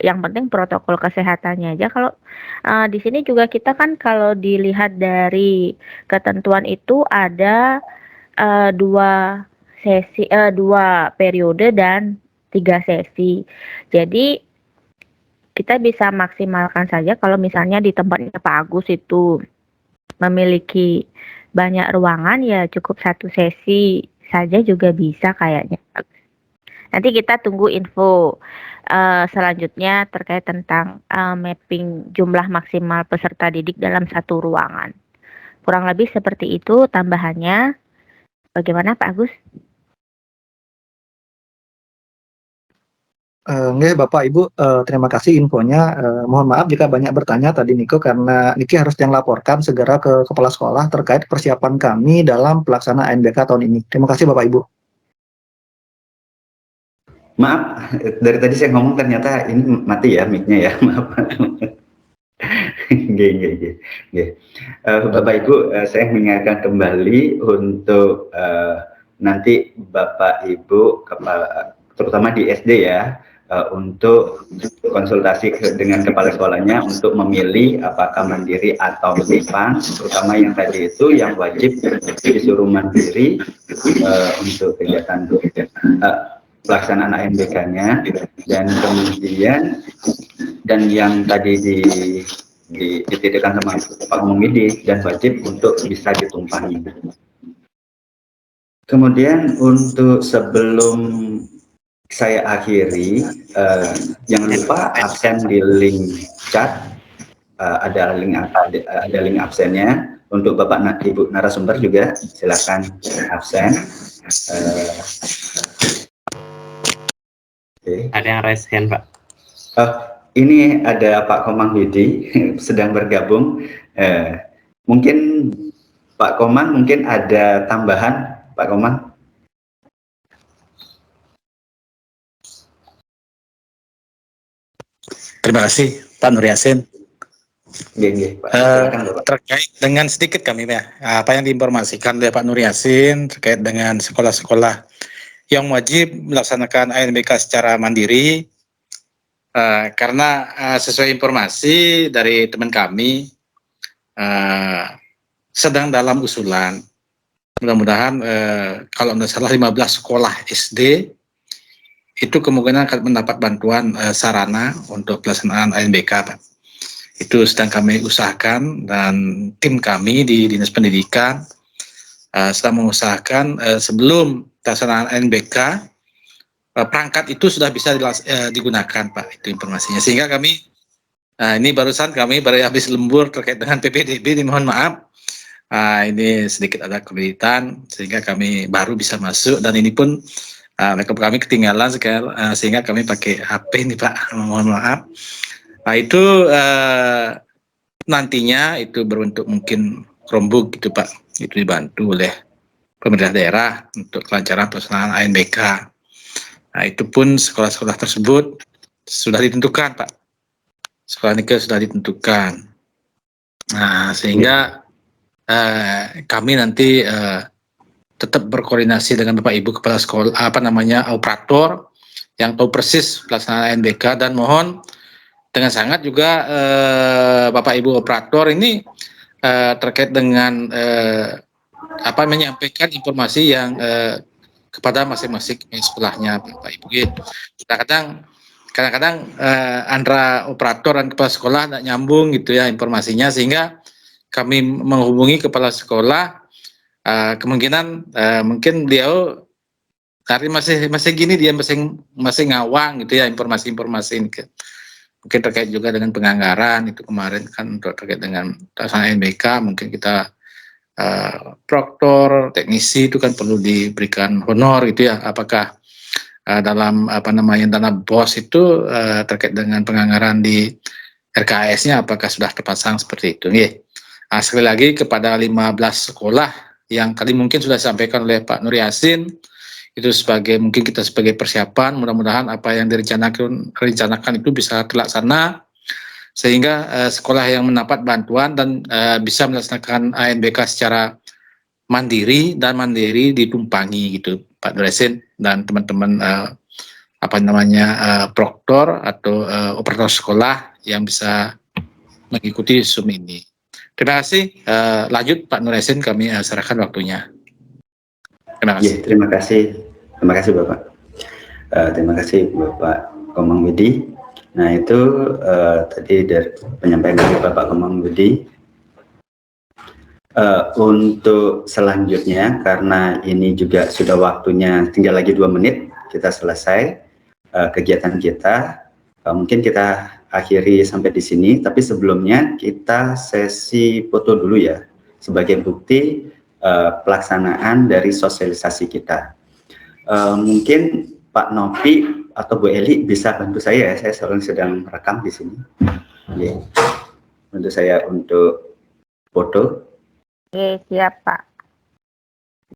yang penting protokol kesehatannya aja. Kalau di sini juga kita kan kalau dilihat dari ketentuan itu ada 2 periode dan 3 sesi. Jadi kita bisa maksimalkan saja kalau misalnya di tempatnya Pak Agus itu memiliki banyak ruangan, ya cukup 1 sesi saja juga bisa kayaknya. Nanti kita tunggu info selanjutnya terkait tentang mapping jumlah maksimal peserta didik dalam 1 ruangan. Kurang lebih seperti itu tambahannya. Bagaimana Pak Agus? Nggih, Bapak Ibu, terima kasih infonya. Mohon maaf jika banyak bertanya tadi Niko, karena Niki harus yang laporkan segera ke kepala sekolah terkait persiapan kami dalam pelaksanaan ANBK tahun ini. Terima kasih Bapak Ibu. Maaf, dari tadi saya ngomong ternyata ini mati ya mic-nya ya, maaf. Bapak Ibu, saya mengingatkan kembali untuk nanti Bapak Ibu kepala, terutama di SD ya, untuk konsultasi dengan kepala sekolahnya untuk memilih apakah mandiri atau MIPAN, terutama yang tadi itu yang wajib disuruh mandiri untuk kegiatan pelaksanaan ANBK-nya, dan kemudian yang tadi dititipkan sama Pak Mumidi dan wajib untuk bisa ditumpangi. Kemudian untuk sebelum saya akhiri, jangan lupa absen di link chat, ada link absennya. Untuk Bapak Ibu narasumber juga silakan absen. Ada yang raise hand Pak. Ini ada Pak Komang Widi sedang bergabung. Mungkin Pak Komang mungkin ada tambahan, Pak Komang. Terima kasih Pak Nur Yasin. Pak. Silakan, Bapak. Terkait dengan sedikit kami ya, apa yang diinformasikan oleh Pak Nur Yasin terkait dengan sekolah-sekolah yang wajib melaksanakan ANBK secara mandiri, karena sesuai informasi dari teman kami sedang dalam usulan, mudah-mudahan kalau tidak salah 15 sekolah SD itu kemungkinan akan mendapat bantuan sarana untuk pelaksanaan ANBK, Pak. Itu sedang kami usahakan, dan tim kami di Dinas Pendidikan sedang mengusahakan sebelum pelaksanaan ANBK perangkat itu sudah bisa digunakan, Pak. Itu informasinya. Sehingga kami ini barusan kami baru habis lembur terkait dengan PPDB, mohon maaf. Ini sedikit ada kesulitan sehingga kami baru bisa masuk, dan ini pun kami ketinggalan sekarang, sehingga kami pakai HP ini, Pak. Mohon maaf. Nah, itu nantinya itu berbentuk mungkin Chromebook gitu, Pak. Itu dibantu oleh pemerintah daerah untuk kelancaran pelaksanaan ANBK. Nah, itu pun sekolah-sekolah tersebut sudah ditentukan, Pak. sekolah nike sudah ditentukan. Nah, sehingga kami nanti tetap berkoordinasi dengan Bapak Ibu kepala sekolah, operator yang tahu persis pelaksanaan ANBK, dan mohon dengan sangat juga Bapak Ibu operator ini terkait dengan menyampaikan informasi yang kepada masing-masing sekolahnya Bapak Ibu. Kadang-kadang antara operator dan kepala sekolah tidak nyambung gitu ya informasinya, sehingga kami menghubungi kepala sekolah, kemungkinan mungkin dia hari masih gini, dia masih ngawang gitu ya informasi-informasi ini. Mungkin terkait juga dengan penganggaran itu kemarin kan terkait dengan pelaksanaan NBK, mungkin kita proktor, teknisi itu kan perlu diberikan honor gitu ya. Apakah dalam dana BOS itu terkait dengan penganggaran di RKAS-nya apakah sudah terpasang seperti itu? Sekali lagi kepada 15 sekolah yang tadi mungkin sudah disampaikan oleh Pak Nur Yasin, itu mungkin kita sebagai persiapan, mudah-mudahan apa yang direncanakan itu bisa terlaksana, sehingga sekolah yang mendapat bantuan dan bisa melaksanakan ANBK secara mandiri ditumpangi gitu Pak Nur Yasin dan teman-teman proktor atau operator sekolah yang bisa mengikuti Zoom ini. Terima kasih. Lanjut Pak Nur Yasin, kami serahkan waktunya. Terima kasih. Terima kasih Bapak. Terima kasih Bapak Komang Budi. Nah itu tadi dari penyampaian dari Bapak Komang Budi. Untuk selanjutnya, karena ini juga sudah waktunya tinggal lagi 2 menit kita selesai kegiatan kita, mungkin kita akhiri sampai di sini. Tapi sebelumnya kita sesi foto dulu ya, sebagai bukti pelaksanaan dari sosialisasi kita. Mungkin Pak Nopi atau Bu Eli bisa bantu saya ya, saya sedang merekam di sini. Bantu saya untuk foto. Oke, siap Pak.